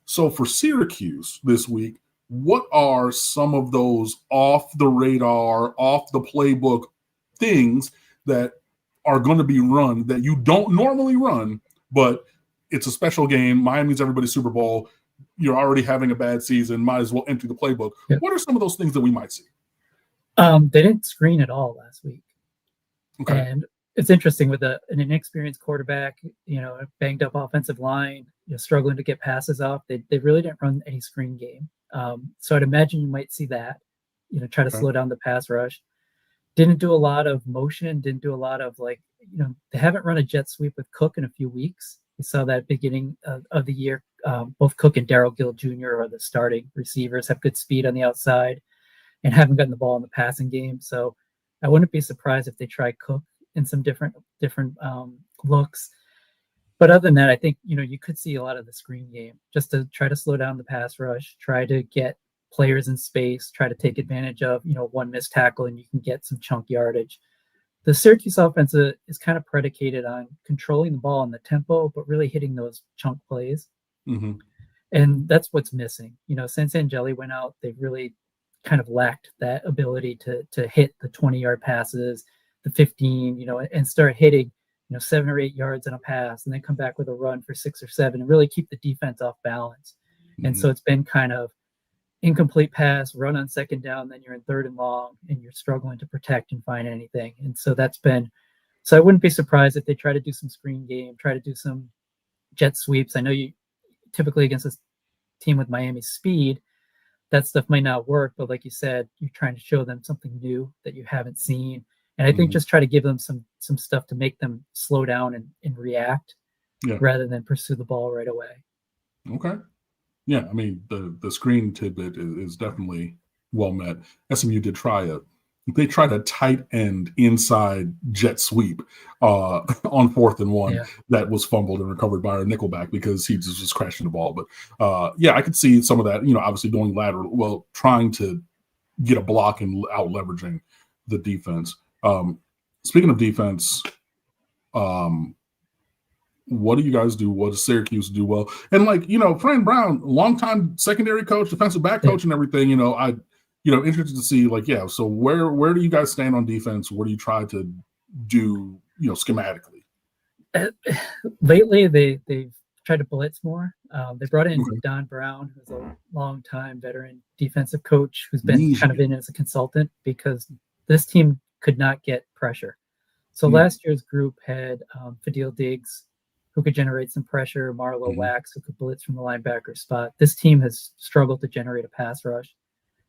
So for Syracuse this week, what are some of those off the radar, off the playbook things that are going to be run that you don't normally run, but it's a special game? Miami's everybody's Super Bowl. You're already having a bad season. Might as well empty the playbook. Yeah. What are some of those things that we might see? They didn't screen at all last week. Okay. And it's interesting with an inexperienced quarterback, a banged up offensive line, struggling to get passes off. They really didn't run any screen game. So I'd imagine you might see that, try to slow down the pass rush. Didn't do a lot of motion, didn't do a lot of they haven't run a jet sweep with Cook in a few weeks. We saw that beginning of the year. Both Cook and Darryl Gill Jr. are the starting receivers, have good speed on the outside and haven't gotten the ball in the passing game. So I wouldn't be surprised if they try Cook in some different looks. But other than that, I think, you could see a lot of the screen game just to try to slow down the pass rush, try to get players in space, try to take advantage of, one missed tackle and you can get some chunk yardage. The Syracuse offense is kind of predicated on controlling the ball and the tempo, but really hitting those chunk plays. Mm-hmm. And that's what's missing. Since Angeli went out, they've really kind of lacked that ability to hit the 20-yard passes, the 15, and start hitting, 7 or 8 yards in a pass and then come back with a run for 6 or 7 and really keep the defense off balance. Mm-hmm. And so it's been kind of incomplete pass, run on second down, then you're in 3rd and long and you're struggling to protect and find anything. And so so I wouldn't be surprised if they try to do some screen game, try to do some jet sweeps. I know you typically against this team with Miami's speed, that stuff might not work, but like you said, you're trying to show them something new that you haven't seen. And I think just try to give them some stuff to make them slow down and react rather than pursue the ball right away. Okay. Yeah, I mean, the screen tidbit is definitely well met. SMU did they tried a tight end inside jet sweep on 4th and 1 that was fumbled and recovered by our nickelback because he just was crashing the ball. But I could see some of that, obviously going lateral, trying to get a block and out leveraging the defense. Speaking of defense, what do you guys do? What does Syracuse do well? And Fran Brown, longtime secondary coach, defensive back coach and everything, interested to see so where do you guys stand on defense? What do you try to do, schematically? Lately, they've tried to blitz more. They brought in Don Brown, who's a longtime veteran defensive coach who's been kind of in as a consultant because this team could not get pressure. So last year's group had Fadil Diggs, who could generate some pressure, Marlo Wax, who could blitz from the linebacker spot. This team has struggled to generate a pass rush.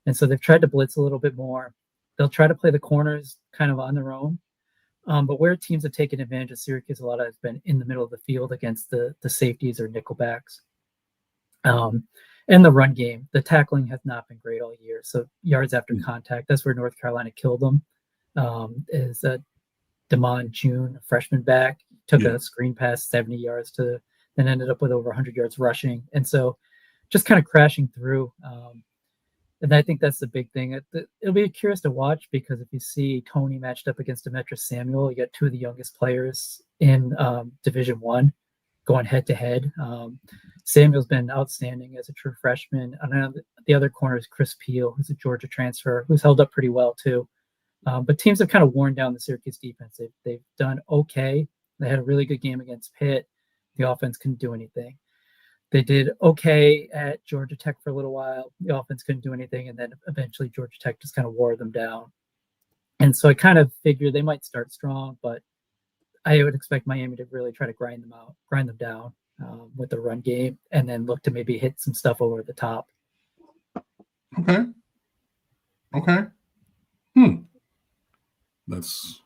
And so they've tried to blitz a little bit more. They'll try to play the corners kind of on their own. But where teams have taken advantage of Syracuse a lot has been in the middle of the field against the safeties or nickelbacks. And the run game, the tackling has not been great all year. So yards after contact, that's where North Carolina killed them. Is Damon June, a freshman back, took a screen pass 70 yards then ended up with over 100 yards rushing. And so just kind of crashing through. And I think that's the big thing. It'll be curious to watch, because if you see Tony matched up against Demetrius Samuel, you got two of the youngest players in Division I going head to head. Samuel's been outstanding as a true freshman. And then the other corner is Chris Peel, who's a Georgia transfer, who's held up pretty well too. But teams have kind of worn down the Syracuse defense. They've done okay. They had a really good game against Pitt. The offense couldn't do anything. They did okay at Georgia Tech for a little while. The offense couldn't do anything. And then eventually Georgia Tech just kind of wore them down. And so I kind of figured they might start strong, but I would expect Miami to really try to grind them down with the run game, and then look to maybe hit some stuff over the top. Okay. That's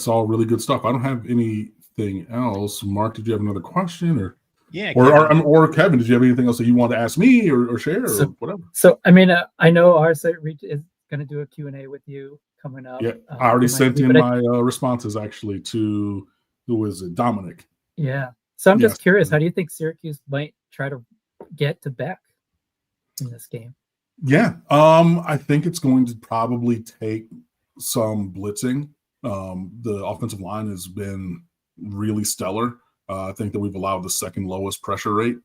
all really good stuff. I don't have anything else. Mark, did you have another question, or? Yeah. Or Kevin, did you have anything else that you want to ask me or share or whatever? So, I mean, I know our site is going to do a Q&A with you coming up. Yeah, I already sent in my responses actually to, who is it, Dominic. Yeah. So I'm just curious, how do you think Syracuse might try to get to Beck in this game? Yeah, I think it's going to probably take some blitzing. The offensive line has been really stellar. I think that we've allowed the second lowest pressure rate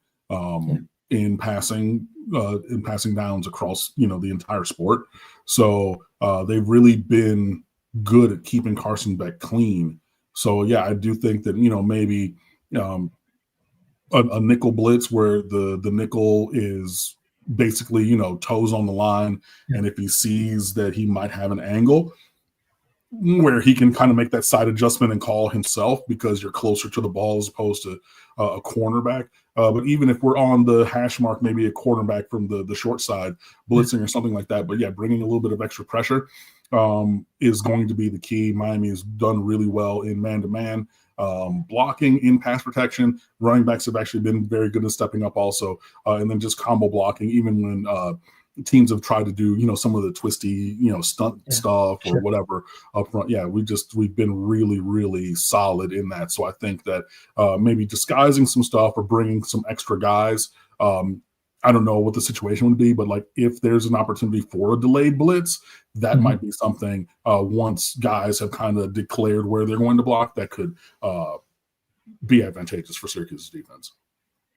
in passing downs across the entire sport. So they've really been good at keeping Carson Beck clean. So yeah, I do think that maybe a nickel blitz where the nickel is basically toes on the line, and if he sees that he might have an angle, where he can kind of make that side adjustment and call himself, because you're closer to the ball as opposed to a cornerback. But even if we're on the hash mark, maybe a cornerback from the short side blitzing or something like that. But yeah, bringing a little bit of extra pressure is going to be the key. Miami has done really well in man-to-man blocking, in pass protection. Running backs have actually been very good at stepping up also. And then just combo blocking, even when teams have tried to do, some of the twisty, stunt stuff or whatever up front. Yeah, we've been really, really solid in that. So I think that maybe disguising some stuff or bringing some extra guys. I don't know what the situation would be, but like if there's an opportunity for a delayed blitz, that might be something once guys have kind of declared where they're going to block, that could be advantageous for Syracuse's defense.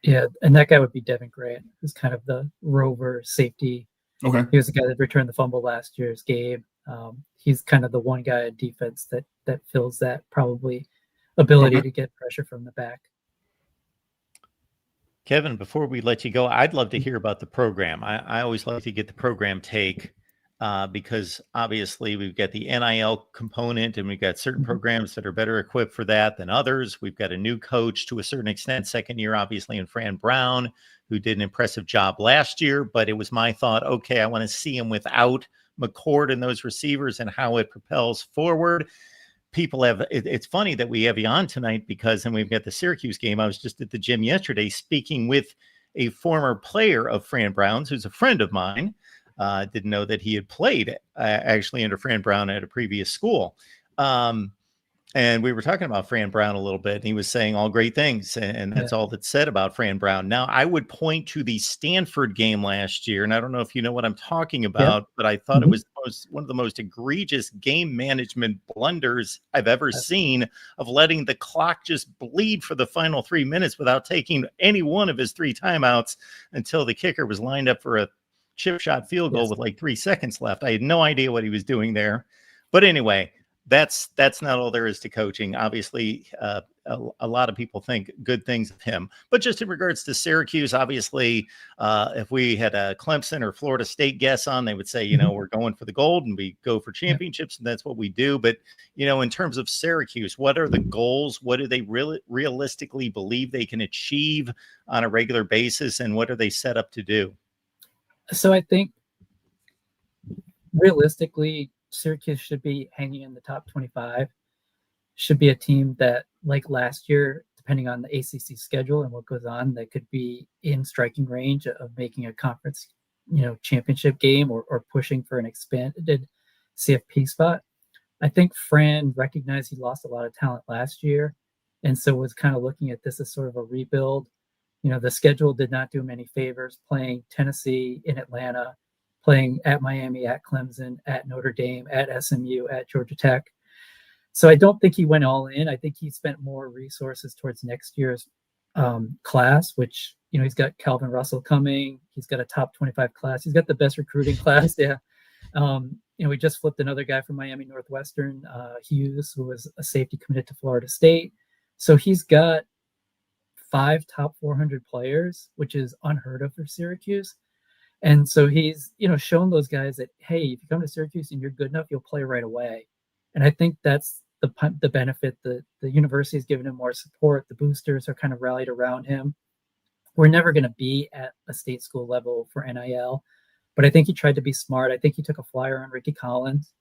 Yeah, and that guy would be Devin Grant, who's kind of the rover safety. Okay. He was the guy that returned the fumble last year's game. He's kind of the one guy in defense that fills that probably ability to get pressure from the back. Kevin, before we let you go, I'd love to hear about the program. I always like to get the program take because obviously we've got the NIL component, and we've got certain programs that are better equipped for that than others. We've got a new coach to a certain extent, second year, obviously, in Fran Brown, who did an impressive job last year. But it was my thought, okay, I want to see him without McCord and those receivers and how it propels forward. People have, it's funny that we have you on tonight because, and we've got the Syracuse game. I was just at the gym yesterday speaking with a former player of Fran Brown's, who's a friend of mine. Didn't know that he had played actually under Fran Brown at a previous school. And we were talking about Fran Brown a little bit, and he was saying all great things, and that's all that's said about Fran Brown. Now, I would point to the Stanford game last year, and I don't know if you know what I'm talking about, but I thought it was one of the most egregious game management blunders I've ever seen, of letting the clock just bleed for the final 3 minutes without taking any one of his 3 timeouts until the kicker was lined up for a chip shot field goal with like 3 seconds left. I had no idea what he was doing there. But anyway, that's not all there is to coaching. Obviously, a lot of people think good things of him. But just in regards to Syracuse, obviously, if we had a Clemson or Florida State guess on, they would say, we're going for the gold and we go for championships, and that's what we do. But, in terms of Syracuse, what are the goals? What do they realistically believe they can achieve on a regular basis? And what are they set up to do? So I think realistically, Syracuse should be hanging in the top 25, should be a team that, like last year, depending on the ACC schedule and what goes on, that could be in striking range of making a conference, championship game or pushing for an expanded CFP spot. I think Fran recognized he lost a lot of talent last year, and so was kind of looking at this as sort of a rebuild. The schedule did not do him any favors, playing Tennessee, in Atlanta, playing at Miami, at Clemson, at Notre Dame, at SMU, at Georgia Tech. So I don't think he went all in. I think he spent more resources towards next year's class, which, he's got Calvin Russell coming. He's got a top 25 class. He's got the best recruiting class. Yeah. We just flipped another guy from Miami Northwestern, Hughes, who was a safety committed to Florida State. So he's got 5 top 400 players, which is unheard of for Syracuse. And so he's, shown those guys that, hey, if you come to Syracuse and you're good enough, you'll play right away. And I think that's the benefit. The university has given him more support. The boosters are kind of rallied around him. We're never going to be at a state school level for NIL, but I think he tried to be smart. I think he took a flyer on Ricky Collins,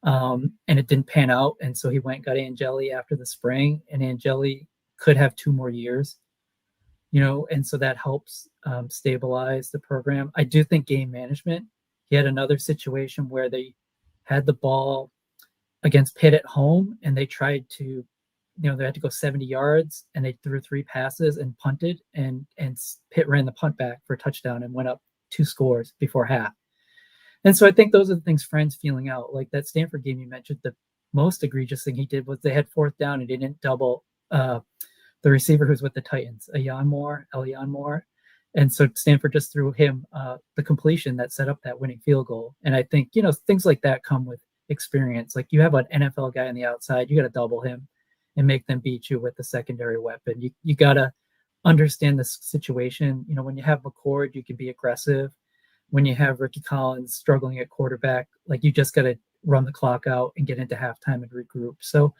and it didn't pan out. And so he went and got Angeli after the spring, and Angeli could have 2 more years, and so that helps stabilize the program. I do think game management, he had another situation where they had the ball against Pitt at home, and they tried to, they had to go 70 yards, and they threw 3 passes and punted, and Pitt ran the punt back for a touchdown and went up 2 scores before half. And so I think those are the things Fran's feeling out. Like that Stanford game you mentioned, the most egregious thing he did was they had 4th down and they didn't double the receiver who's with the Titans, Elion Moore. And so Stanford just threw him the completion that set up that winning field goal. And I think, things like that come with experience. Like you have an NFL guy on the outside, you got to double him and make them beat you with the secondary weapon. You got to understand the situation. When you have McCord, you can be aggressive. When you have Ricky Collins struggling at quarterback, like you just got to run the clock out and get into halftime and regroup. So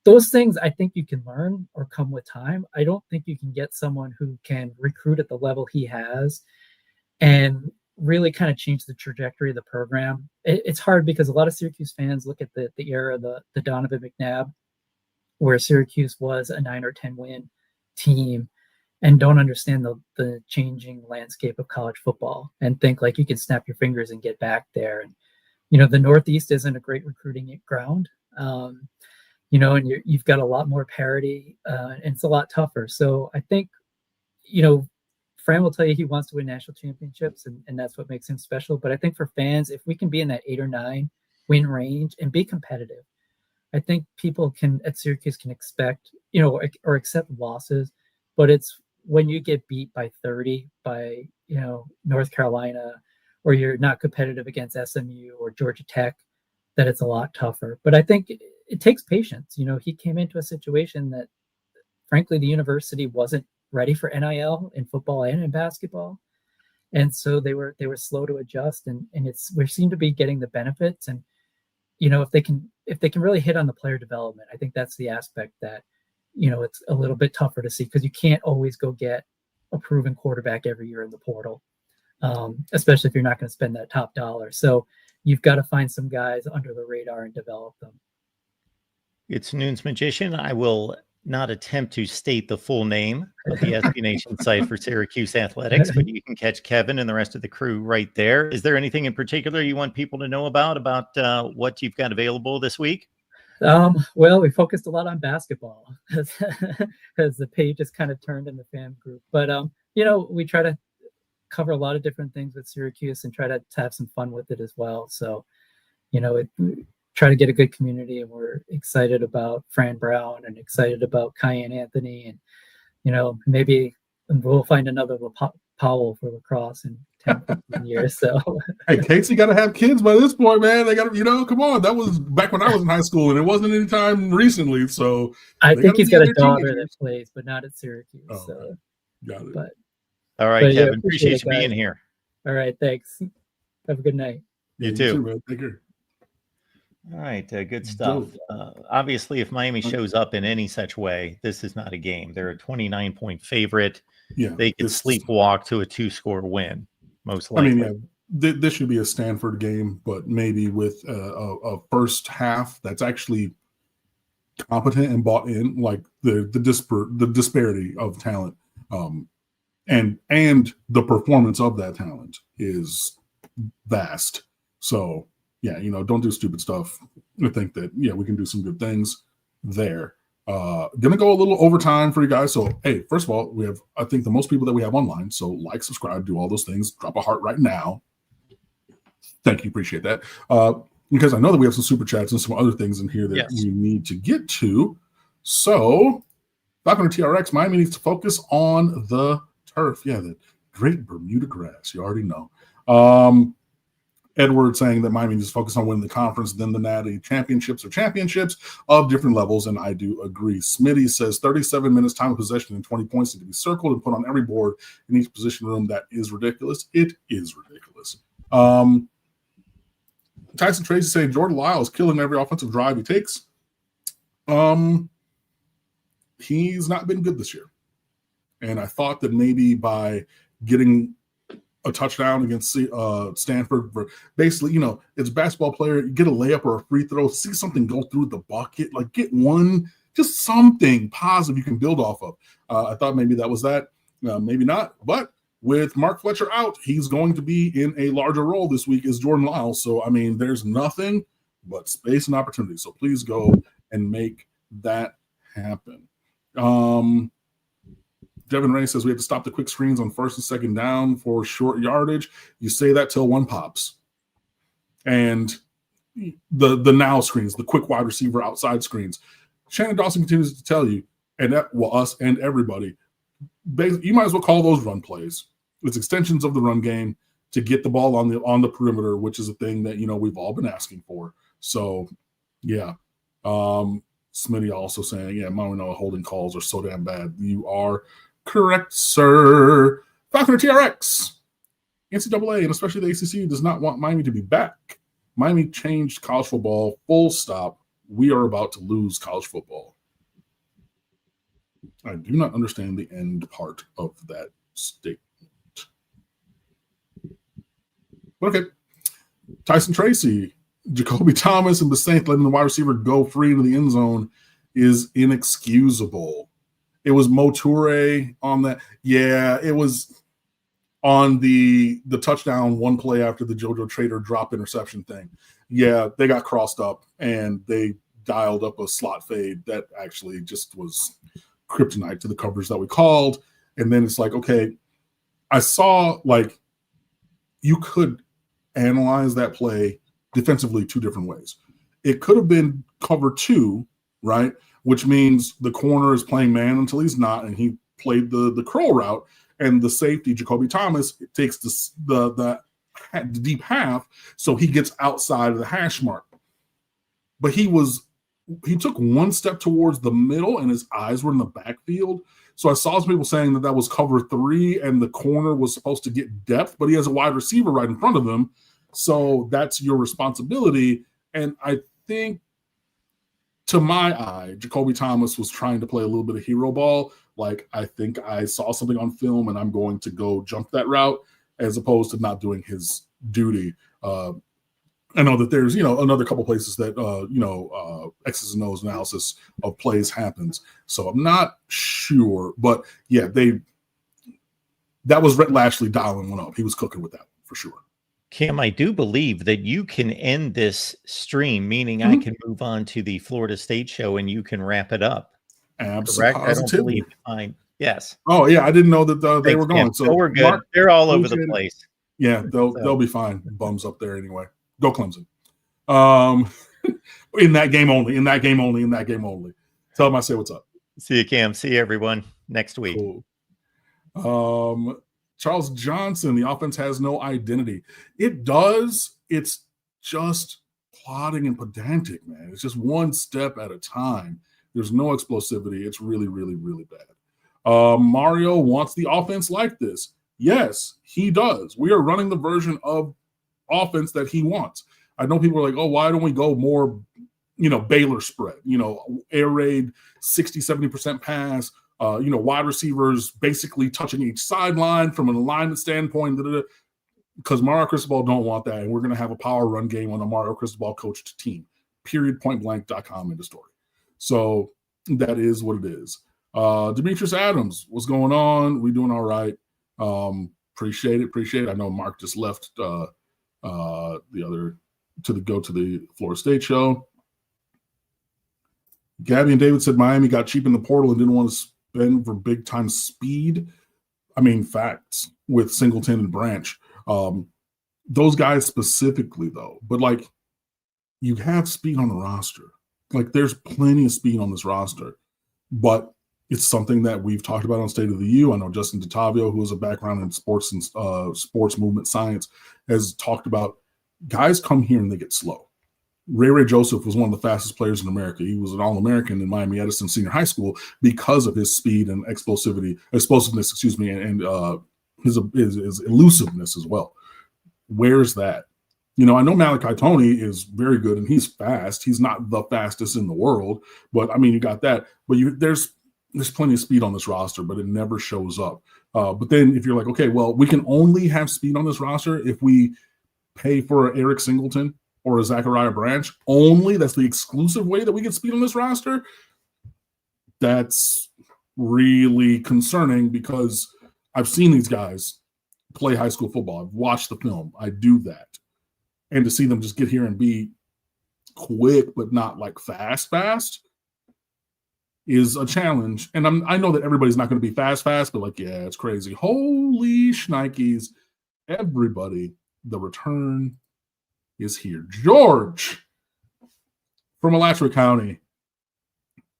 those things I think you can learn or come with time. I don't think you can get someone who can recruit at the level he has and really kind of change the trajectory of the program. It's hard because a lot of Syracuse fans look at the era of the Donovan McNabb, where Syracuse was a 9 or 10 win team, and don't understand the changing landscape of college football and think like you can snap your fingers and get back there. And, the Northeast isn't a great recruiting ground, and you've got a lot more parity, and it's a lot tougher. So I think, Fran will tell you he wants to win national championships, and that's what makes him special. But I think for fans, if we can be in that 8 or 9 win range and be competitive, I think people at Syracuse can expect, or accept losses. But it's when you get beat by 30 by, North Carolina, or you're not competitive against SMU or Georgia Tech, that it's a lot tougher. But I think it takes patience. He came into a situation that, frankly, the university wasn't ready for NIL in football and in basketball. And so they were slow to adjust, and we seem to be getting the benefits. And, if they can really hit on the player development, I think that's the aspect that, it's a little bit tougher to see, because you can't always go get a proven quarterback every year in the portal, especially if you're not going to spend that top dollar. So you've got to find some guys under the radar and develop them. It's Noon's Magician. I will not attempt to state the full name of the SB Nation site for Syracuse Athletics, but you can catch Kevin and the rest of the crew right there. Is there anything in particular you want people to know about what you've got available this week? Well, we focused a lot on basketball as the page is kind of turned in the fan group. But, we try to cover a lot of different things with Syracuse and try to have some fun with it as well. So, try to get a good community, and we're excited about Fran Brown and excited about Cayenne Anthony, and maybe we'll find another Powell for lacrosse in 10, 15 years. So hey, Casey got to have kids by this point, man. They got to, come on. That was back when I was in high school, and it wasn't any time recently. So I think he's got a daughter that plays, but not at Syracuse. Oh, so got it. But all right, Kevin, appreciate you being here. All right, thanks. Have a good night. You too. Man. Take care. All right, good stuff. Obviously, if Miami shows up in any such way, this is not a game. They're a 29-point favorite. Yeah, they could sleepwalk to a 2-score win, most likely. I mean, this should be a Stanford game, but maybe with a first half that's actually competent and bought in. Like the disparity of talent, and the performance of that talent is vast. So yeah, don't do stupid stuff. I think that we can do some good things there. Gonna go a little overtime for you guys. So hey, first of all, we have I think the most people that we have online. So like, subscribe, do all those things. Drop a heart right now. Thank you, appreciate that. Because I know that we have some super chats and some other things in here that we need to get to. So Falconer TRX, Miami needs to focus on the turf. Yeah, the great Bermuda grass. You already know. Edward saying that Miami needs to focus on winning the conference, then the Natty championships or championships of different levels, and I do agree. Smitty says 37 minutes time of possession and 20 points need to be circled and put on every board in each position room. That is ridiculous. It is ridiculous. Tyson Tracy saying Jordan Lyle is killing every offensive drive he takes. He's not been good this year. And I thought that maybe by getting a touchdown against Stanford, for basically, it's a basketball player, you get a layup or a free throw, see something go through the bucket, like get one, just something positive you can build off of. I thought maybe that was that. Maybe not. But with Mark Fletcher out, he's going to be in a larger role this week as Jordan Lyle. So, I mean, there's nothing but space and opportunity. So please go and make that happen. Devin Ray says we have to stop the quick screens on first and second down for short yardage. You say that till one pops. And the now screens, the quick wide receiver outside screens. Shannon Dawson continues to tell you, and that, well, us and everybody, you might as well call those run plays. It's extensions of the run game to get the ball on the perimeter, which is a thing that we've all been asking for. So, yeah. Smitty also saying, Mario holding calls are so damn bad. You are correct, sir. Falconer TRX. NCAA, and especially the ACC, does not want Miami to be back. Miami changed college football, full stop. We are about to lose college football. I do not understand the end part of that statement. Okay. Tyson Tracy, Jacoby Thomas, and Basaint letting the wide receiver go free into the end zone is inexcusable. It was Moture on that. Yeah, it was on the touchdown one play after the JoJo Trader drop interception thing. Yeah, they got crossed up and they dialed up a slot fade that actually just was kryptonite to the coverage that we called. And then it's like, okay, I saw you could analyze that play defensively two different ways. It could have been cover two, right? Which means the corner is playing man until he's not, and he played the curl route, and the safety, Jacoby Thomas, takes the deep half, so he gets outside of the hash mark. But he took one step towards the middle, and his eyes were in the backfield. So I saw some people saying that was cover three, and the corner was supposed to get depth, but he has a wide receiver right in front of him. So that's your responsibility. And I think, to my eye, Jacoby Thomas was trying to play a little bit of hero ball. Like, I think I saw something on film and I'm going to go jump that route, as opposed to not doing his duty. I know that there's, another couple places that, X's and O's analysis of plays happens. So I'm not sure. But, yeah, that was Rhett Lashley dialing one up. He was cooking with that one for sure. Cam, I do believe that you can end this stream, meaning I can move on to the Florida State show and you can wrap it up. Absolutely. Correct? I don't believe mine. Yes. Oh, yeah. I didn't know that they were going. Cam. So we're good. Mark, they're all over the place. Yeah, they'll be fine. Bums up there anyway. Go Clemson. In that game only. Tell them I say what's up. See you, Cam. See you, everyone, next week. Cool. Charles Johnson, the offense has no identity. It does. It's just plodding and pedantic, man. It's just one step at a time. There's no explosivity. It's really, really, really bad. Mario wants the offense like this. Yes, he does. We are running the version of offense that he wants. I know people are like, oh, why don't we go more, Baylor spread, air raid, 60, 70% pass, wide receivers basically touching each sideline from an alignment standpoint, because Mario Cristobal don't want that. And we're going to have a power run game on a Mario Cristobal coached team, period, point blank.com in the story. So that is what it is. Demetrius Adams, what's going on? We doing all right. Appreciate it. I know Mark just left the other to the Florida State show. Gabby and David said Miami got cheap in the portal and didn't want to spend for big time speed. I mean, facts with Singleton and Branch. Those guys specifically, though. But, like, you have speed on the roster. Like, there's plenty of speed on this roster. But it's something that we've talked about on State of the U. I know Justin DeTavio, who has a background in sports and sports movement science, has talked about guys come here and they get slow. Ray Joseph was one of the fastest players in America. He was an All-American in Miami Edison Senior High School because of his speed and explosiveness, and his elusiveness as well. Where's that? You know, I know Malachi Tony is very good and he's fast. He's not the fastest in the world, but I mean, you got that. But there's plenty of speed on this roster, but it never shows up. But then if you're like, okay, well, we can only have speed on this roster if we pay for Eric Singleton or a Zachariah Branch only. That's the exclusive way that we get speed on this roster. That's really concerning because I've seen these guys play high school football. I've watched the film. I do that. And to see them just get here and be quick, but not like fast is a challenge. And I know that everybody's not going to be fast, but like, yeah, it's crazy. Holy shnikes. Everybody, the return is here. George from Alachua County.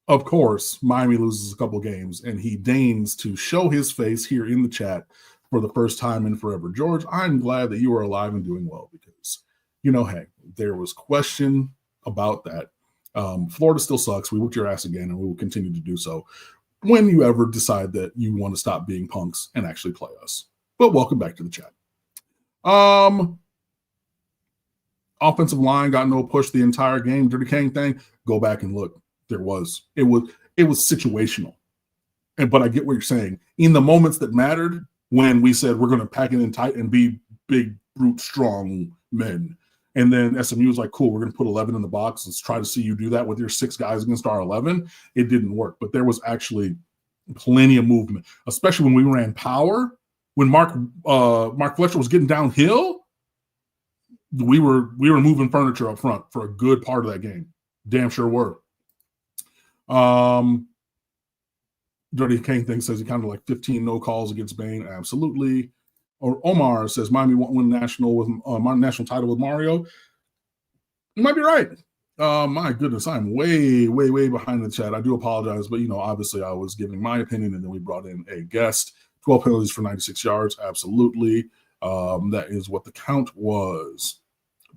Of course, Miami loses a couple games, and he deigns to show his face here in the chat for the first time in forever. George, I'm glad that you are alive and doing well because, you know, hey, there was question about that. Florida still sucks. We whooped your ass again, and we will continue to do so when you ever decide that you want to stop being punks and actually play us. But welcome back to the chat. Offensive line got no push the entire game. Dirty Kang thing, go back and look. It was situational. But I get what you're saying. In the moments that mattered, when we said we're going to pack it in tight and be big, brute, strong men, and then SMU was like, cool, we're going to put 11 in the box. Let's try to see you do that with your 6 guys against our 11. It didn't work. But there was actually plenty of movement, especially when we ran power. When Mark Fletcher was getting downhill, we were moving furniture up front for a good part of that game. Damn sure were. Dirty Kane thing says he counted like 15 no calls against Bain. Absolutely. Or Omar says Miami won't win national title with Mario. You might be right. My goodness, I'm way behind the chat. I do apologize, but obviously I was giving my opinion, and then we brought in a guest. 12 penalties for 96 yards. Absolutely. That is what the count was.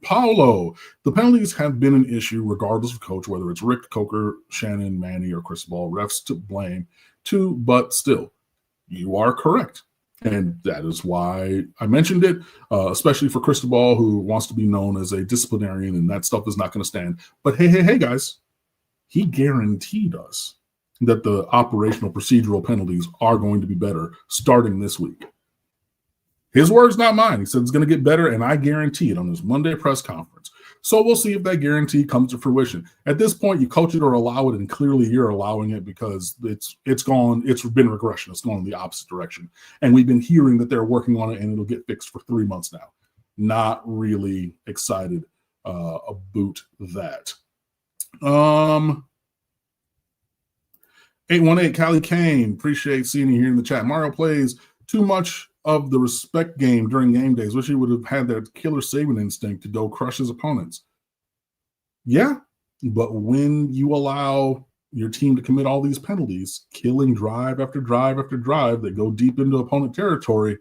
Paulo, the penalties have been an issue regardless of coach, whether it's Rick, Coker, Shannon, Manny, or Cristobal. Refs to blame too, but still, you are correct. And that is why I mentioned it, especially for Cristobal, who wants to be known as a disciplinarian, and that stuff is not going to stand. But hey, guys, he guaranteed us that the operational procedural penalties are going to be better starting this week. His words, not mine. He said it's going to get better, and I guarantee it on his Monday press conference. So we'll see if that guarantee comes to fruition. At this point, you coach it or allow it, and clearly you're allowing it because it's been regression. It's gone in the opposite direction. And we've been hearing that they're working on it, and it'll get fixed for 3 months now. Not really excited about that. 818, Callie Kane, appreciate seeing you here in the chat. Mario plays too much of the respect game during game days. Wish he would have had that killer saving instinct to go crush his opponents. Yeah, but when you allow your team to commit all these penalties, killing drive after drive after drive that go deep into opponent territory,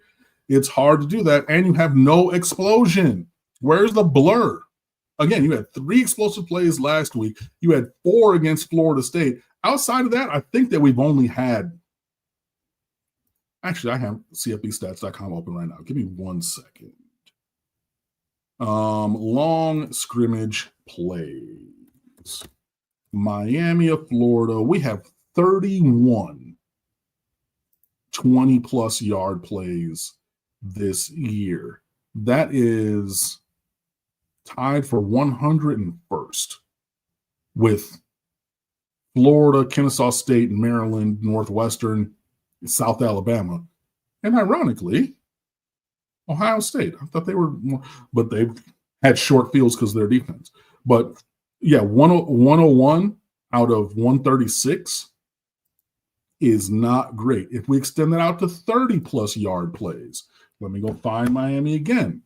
it's hard to do that, and you have no explosion. Where's the blur? Again, you had 3 explosive plays last week. You had 4 against Florida State. Outside of that, I think that we've only had – actually, I have CFBstats.com open right now. Give me 1 second. Long scrimmage plays. Miami of Florida. We have 31 20-plus yard plays this year. That is tied for 101st with Florida, Kennesaw State, Maryland, Northwestern, South Alabama, and ironically, Ohio State. I thought they were more, but they had short fields because of their defense. But yeah, 101 out of 136 is not great. If we extend that out to 30-plus yard plays, let me go find Miami again.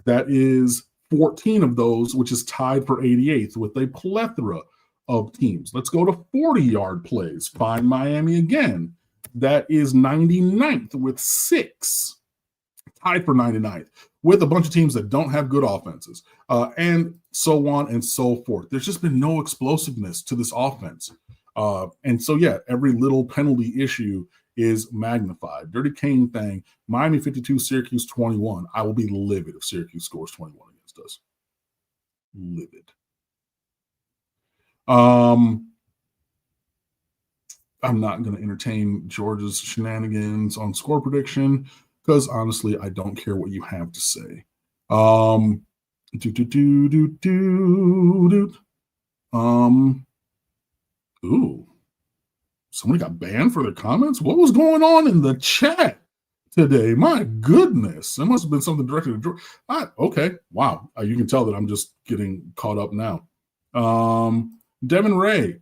That is 14 of those, which is tied for 88th with a plethora of teams. Let's go to 40-yard plays. Find Miami again. That is 99th with 6. Tied for 99th with a bunch of teams that don't have good offenses, and so on and so forth. There's just been no explosiveness to this offense. And so, yeah, every little penalty issue is magnified. Dirty Kane thing, Miami 52, Syracuse 21. I will be livid if Syracuse scores 21 against us. Livid. I'm not going to entertain Georgia's shenanigans on score prediction because, honestly, I don't care what you have to say. Ooh. Somebody got banned for their comments? What was going on in the chat today? My goodness. It must have been something directed to Georgia. Okay. Wow. You can tell that I'm just getting caught up now. Devin Ray.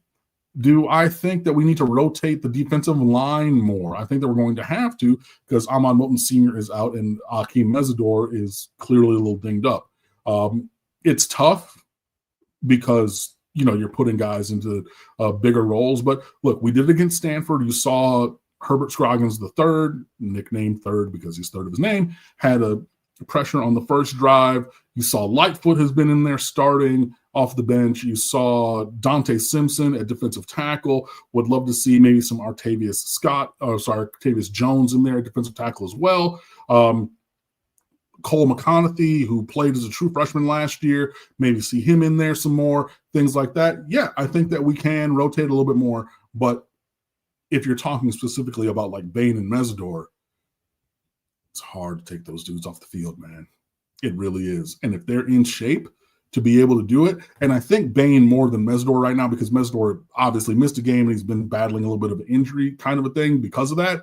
Do I think that we need to rotate the defensive line more? I think that we're going to have to because Ahmad Moulton Sr. is out and Akeem Mesidor is clearly a little dinged up. It's tough because, you're putting guys into bigger roles. But look, we did it against Stanford. You saw Herbert Scroggins III, nicknamed Third because he's third of his name, had a pressure on the first drive. You saw Lightfoot has been in there starting off the bench. You saw Dante Simpson at defensive tackle. Would love to see maybe some Artavius Jones in there at defensive tackle as well. Cole McConaughey, who played as a true freshman last year, maybe see him in there some more, things like that. Yeah, I think that we can rotate a little bit more. But if you're talking specifically about like Bain and Mesidor, it's hard to take those dudes off the field, man. It really is. And if they're in shape to be able to do it, and I think Bain more than Mesidor right now because Mesidor obviously missed a game and he's been battling a little bit of an injury kind of a thing because of that.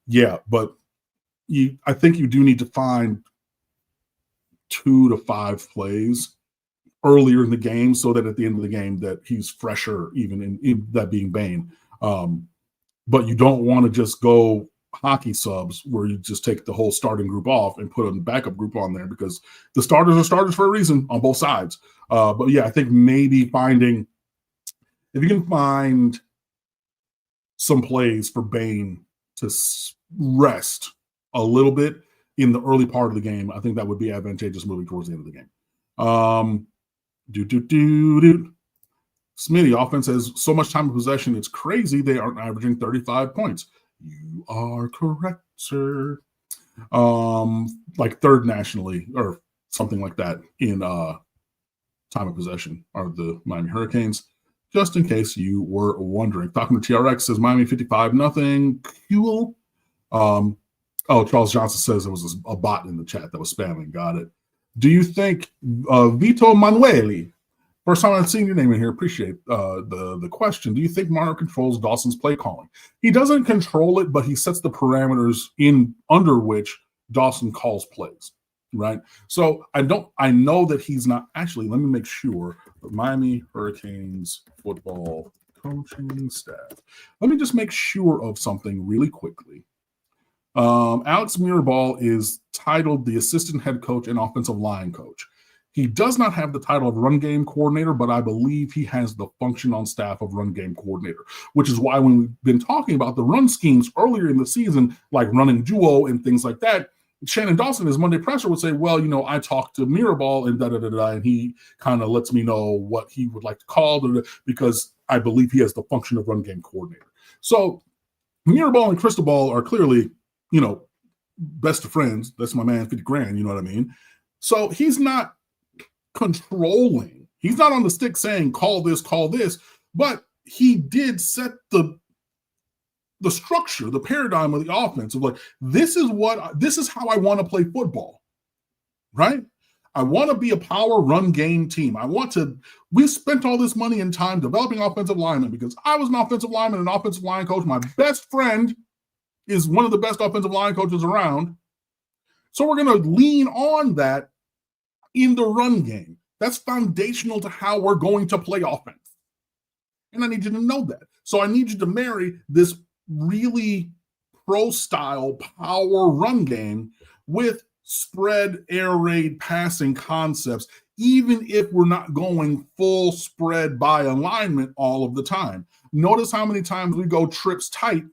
Yeah, but I think you do need to find 2 to 5 plays earlier in the game so that at the end of the game that he's fresher, even in that being Bain. But you don't want to just go hockey subs where you just take the whole starting group off and put a backup group on there because the starters are starters for a reason on both sides. But yeah, I think maybe if you can find some plays for Bain to rest a little bit in the early part of the game, I think that would be advantageous moving towards the end of the game. Smitty, offense has so much time of possession, it's crazy they aren't averaging 35 points. You are correct, sir. Like third nationally or something like that in time of possession are the Miami Hurricanes. Just in case you were wondering. Talking to TRX says Miami 55-0. Cool. Charles Johnson says there was a bot in the chat that was spamming. Got it. Do you think Vito Manueli, first time I've seen your name in here, appreciate the question. Do you think Mario controls Dawson's play calling? He doesn't control it, but he sets the parameters under which Dawson calls plays, right? So I know that he's not. Actually, let me make sure. Miami Hurricanes football coaching staff. Let me just make sure of something really quickly. Alex Mirabal is titled the assistant head coach and offensive line coach. He does not have the title of run game coordinator, but I believe he has the function on staff of run game coordinator, which is why when we've been talking about the run schemes earlier in the season, like running duo and things like that, Shannon Dawson, his Monday presser, would say, well, I talked to Mirabal and and he kind of lets me know what he would like to call because I believe he has the function of run game coordinator. So Mirabal and Cristobal are clearly, best of friends. That's my man, 50 grand, you know what I mean? So he's not controlling. He's not on the stick saying, call this, but he did set the structure, the paradigm of the offense of like, this is how I want to play football, right? I want to be a power run game team. We spent all this money and time developing offensive linemen because I was an offensive lineman and an offensive line coach. My best friend is one of the best offensive line coaches around. So we're going to lean on that in the run game. That's foundational to how we're going to play offense. And I need you to know that. So I need you to marry this really pro-style power run game with spread, air raid, passing concepts, even if we're not going full spread by alignment all of the time. Notice how many times we go trips tight,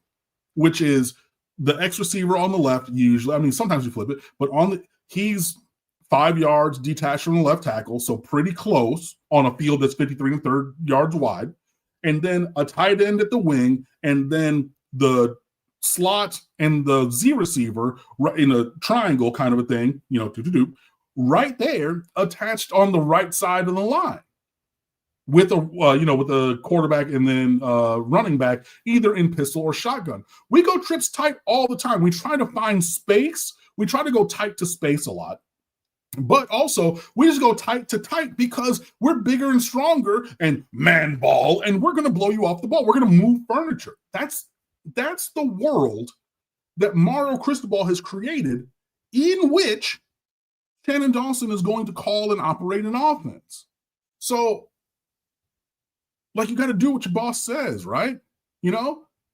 which is the X receiver on the left usually. I mean, sometimes you flip it, but he's 5 yards detached from the left tackle, so pretty close on a field that's 53 and 3rd yards wide. And then a tight end at the wing, and then the slot and the Z receiver in a triangle kind of a thing, right there attached on the right side of the line with a quarterback and then running back either in pistol or shotgun. We go trips tight all the time. We try to find space. We try to go tight to space a lot. But also, we just go tight to tight because we're bigger and stronger and man ball, and we're going to blow you off the ball. We're going to move furniture. That's the world that Mario Cristobal has created, in which Shannon Dawson is going to call and operate an offense. So, you got to do what your boss says, right?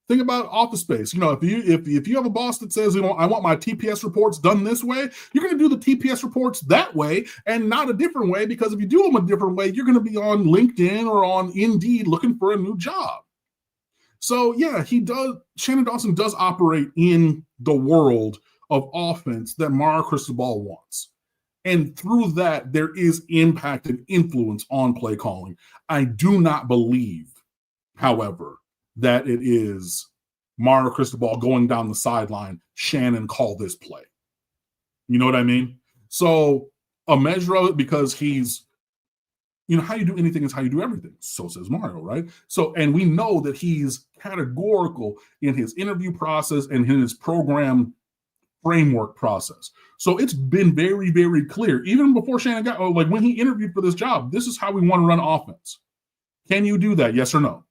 Think about Office Space. If you have a boss that says, I want my TPS reports done this way, you're going to do the TPS reports that way and not a different way, because if you do them a different way, you're going to be on LinkedIn or on Indeed looking for a new job. So, yeah, Shannon Dawson does operate in the world of offense that Mario Cristobal wants. And through that, there is impact and influence on play calling. I do not believe, however, that it is Mario Cristobal going down the sideline, Shannon, call this play. You know what I mean? So a measure of it, because he's, how you do anything is how you do everything. So says Mario, right? So, and we know that he's categorical in his interview process and in his program framework process. So it's been very, very clear, even before Shannon got, when he interviewed for this job, this is how we want to run offense. Can you do that? Yes or no?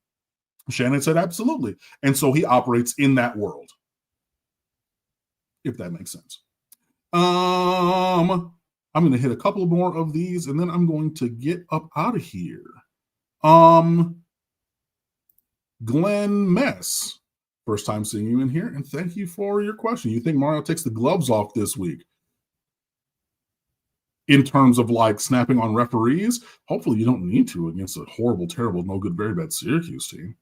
Shannon said absolutely. And so he operates in that world, if that makes sense. I'm going to hit a couple more of these, and then I'm going to get up out of here. Glenn Mess, first time seeing you in here, and thank you for your question. You think Mario takes the gloves off this week? In terms of snapping on referees, hopefully you don't need to against a horrible, terrible, no good, very bad Syracuse team.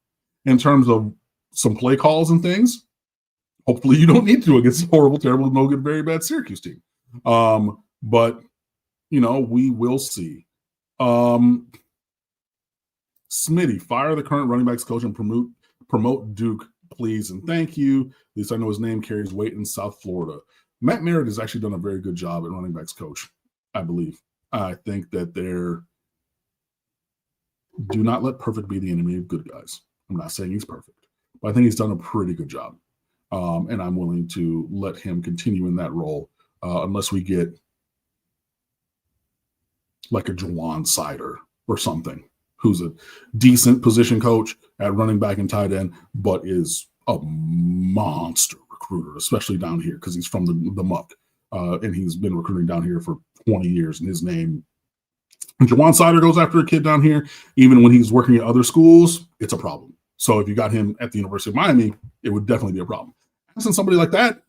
In terms of some play calls and things, hopefully you don't need to against a horrible, terrible, no good, very bad Syracuse team. But, we will see. Smitty, fire the current running backs coach and promote Duke, please, and thank you. At least I know his name carries weight in South Florida. Matt Merritt has actually done a very good job at running backs coach, I believe. I think that do not let perfect be the enemy of good guys. I'm not saying he's perfect, but I think he's done a pretty good job. And I'm willing to let him continue in that role unless we get like a Jawan Sider or something, who's a decent position coach at running back and tight end, but is a monster recruiter, especially down here because he's from the muck. And he's been recruiting down here for 20 years, and his name, Jawan Sider, goes after a kid down here. Even when he's working at other schools, it's a problem. So if you got him at the University of Miami, it would definitely be a problem. Since somebody like that,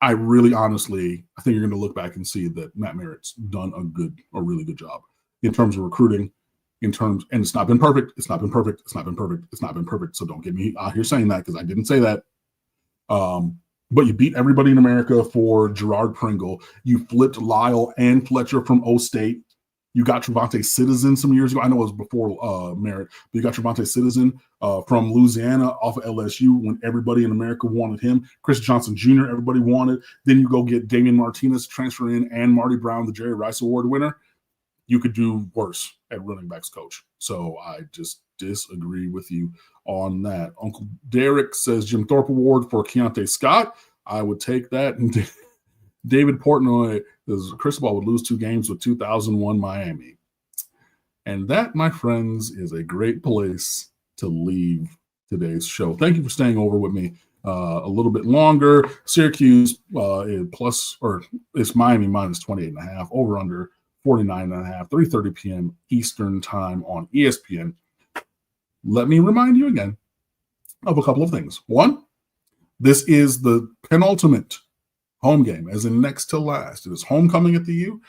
I really honestly, I think you're going to look back and see that Matt Merritt's done a really good job in terms of recruiting, and it's not been perfect. It's not been perfect. It's not been perfect. It's not been perfect. So don't get me out here saying that, because I didn't say that. But you beat everybody in America for Gerard Pringle. You flipped Lyle and Fletcher from O State. You got Trevante Citizen some years ago. I know it was before Merritt, but you got Trevante Citizen from Louisiana off of LSU when everybody in America wanted him. Chris Johnson Jr., everybody wanted. Then you go get Damian Martinez, transfer in, and Marty Brown, the Jerry Rice Award winner. You could do worse at running backs coach. So I just disagree with you on that. Uncle Derek says Jim Thorpe Award for Keontae Scott. I would take that. And David Portnoy says Cristobal would lose 2 games with 2001 Miami. And that, my friends, is a great place to leave today's show. Thank you for staying over with me a little bit longer. Syracuse it's Miami minus 28.5, over under 49.5, 3:30 p.m. Eastern time on ESPN. Let me remind you again of a couple of things. One, this is the penultimate home game, as in next to last. It is homecoming at the U.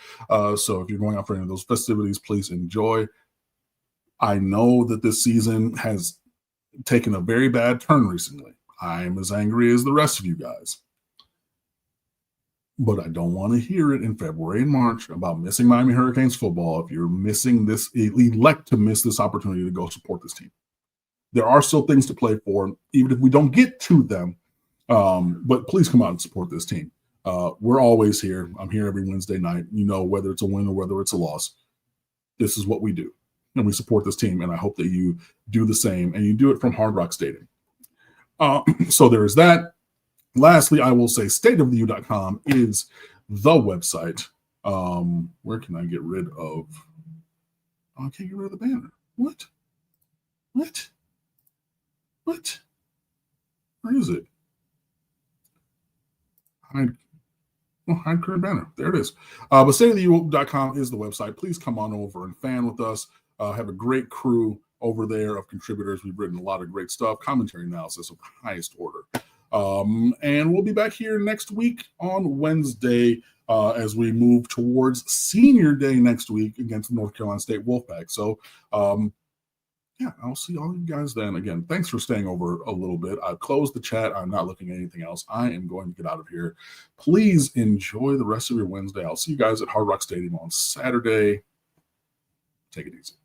So if you're going out for any of those festivities, please enjoy. I know that this season has taken a very bad turn recently. I'm as angry as the rest of you guys. But I don't want to hear it in February and March about missing Miami Hurricanes football if you're missing this, elect to miss this opportunity to go support this team. There are still things to play for, even if we don't get to them. But please come out and support this team. We're always here. I'm here every Wednesday night. You know, whether it's a win or whether it's a loss, this is what we do. And we support this team, and I hope that you do the same, and you do it from Hard Rock Stadium. So there is that. Lastly, I will say stateoftheu.com is the website. Where can I get rid of? Oh, I can't get rid of the banner. What? Where is it? Hide career banner. There it is. But stateoftheu.com is the website. Please come on over and fan with us. Have a great crew over there of contributors. We've written a lot of great stuff, commentary analysis of the highest order. And we'll be back here next week on Wednesday as we move towards Senior Day next week against the North Carolina State Wolfpack. So, yeah, I'll see all you guys then. Again, thanks for staying over a little bit. I've closed the chat. I'm not looking at anything else. I am going to get out of here. Please enjoy the rest of your Wednesday. I'll see you guys at Hard Rock Stadium on Saturday. Take it easy.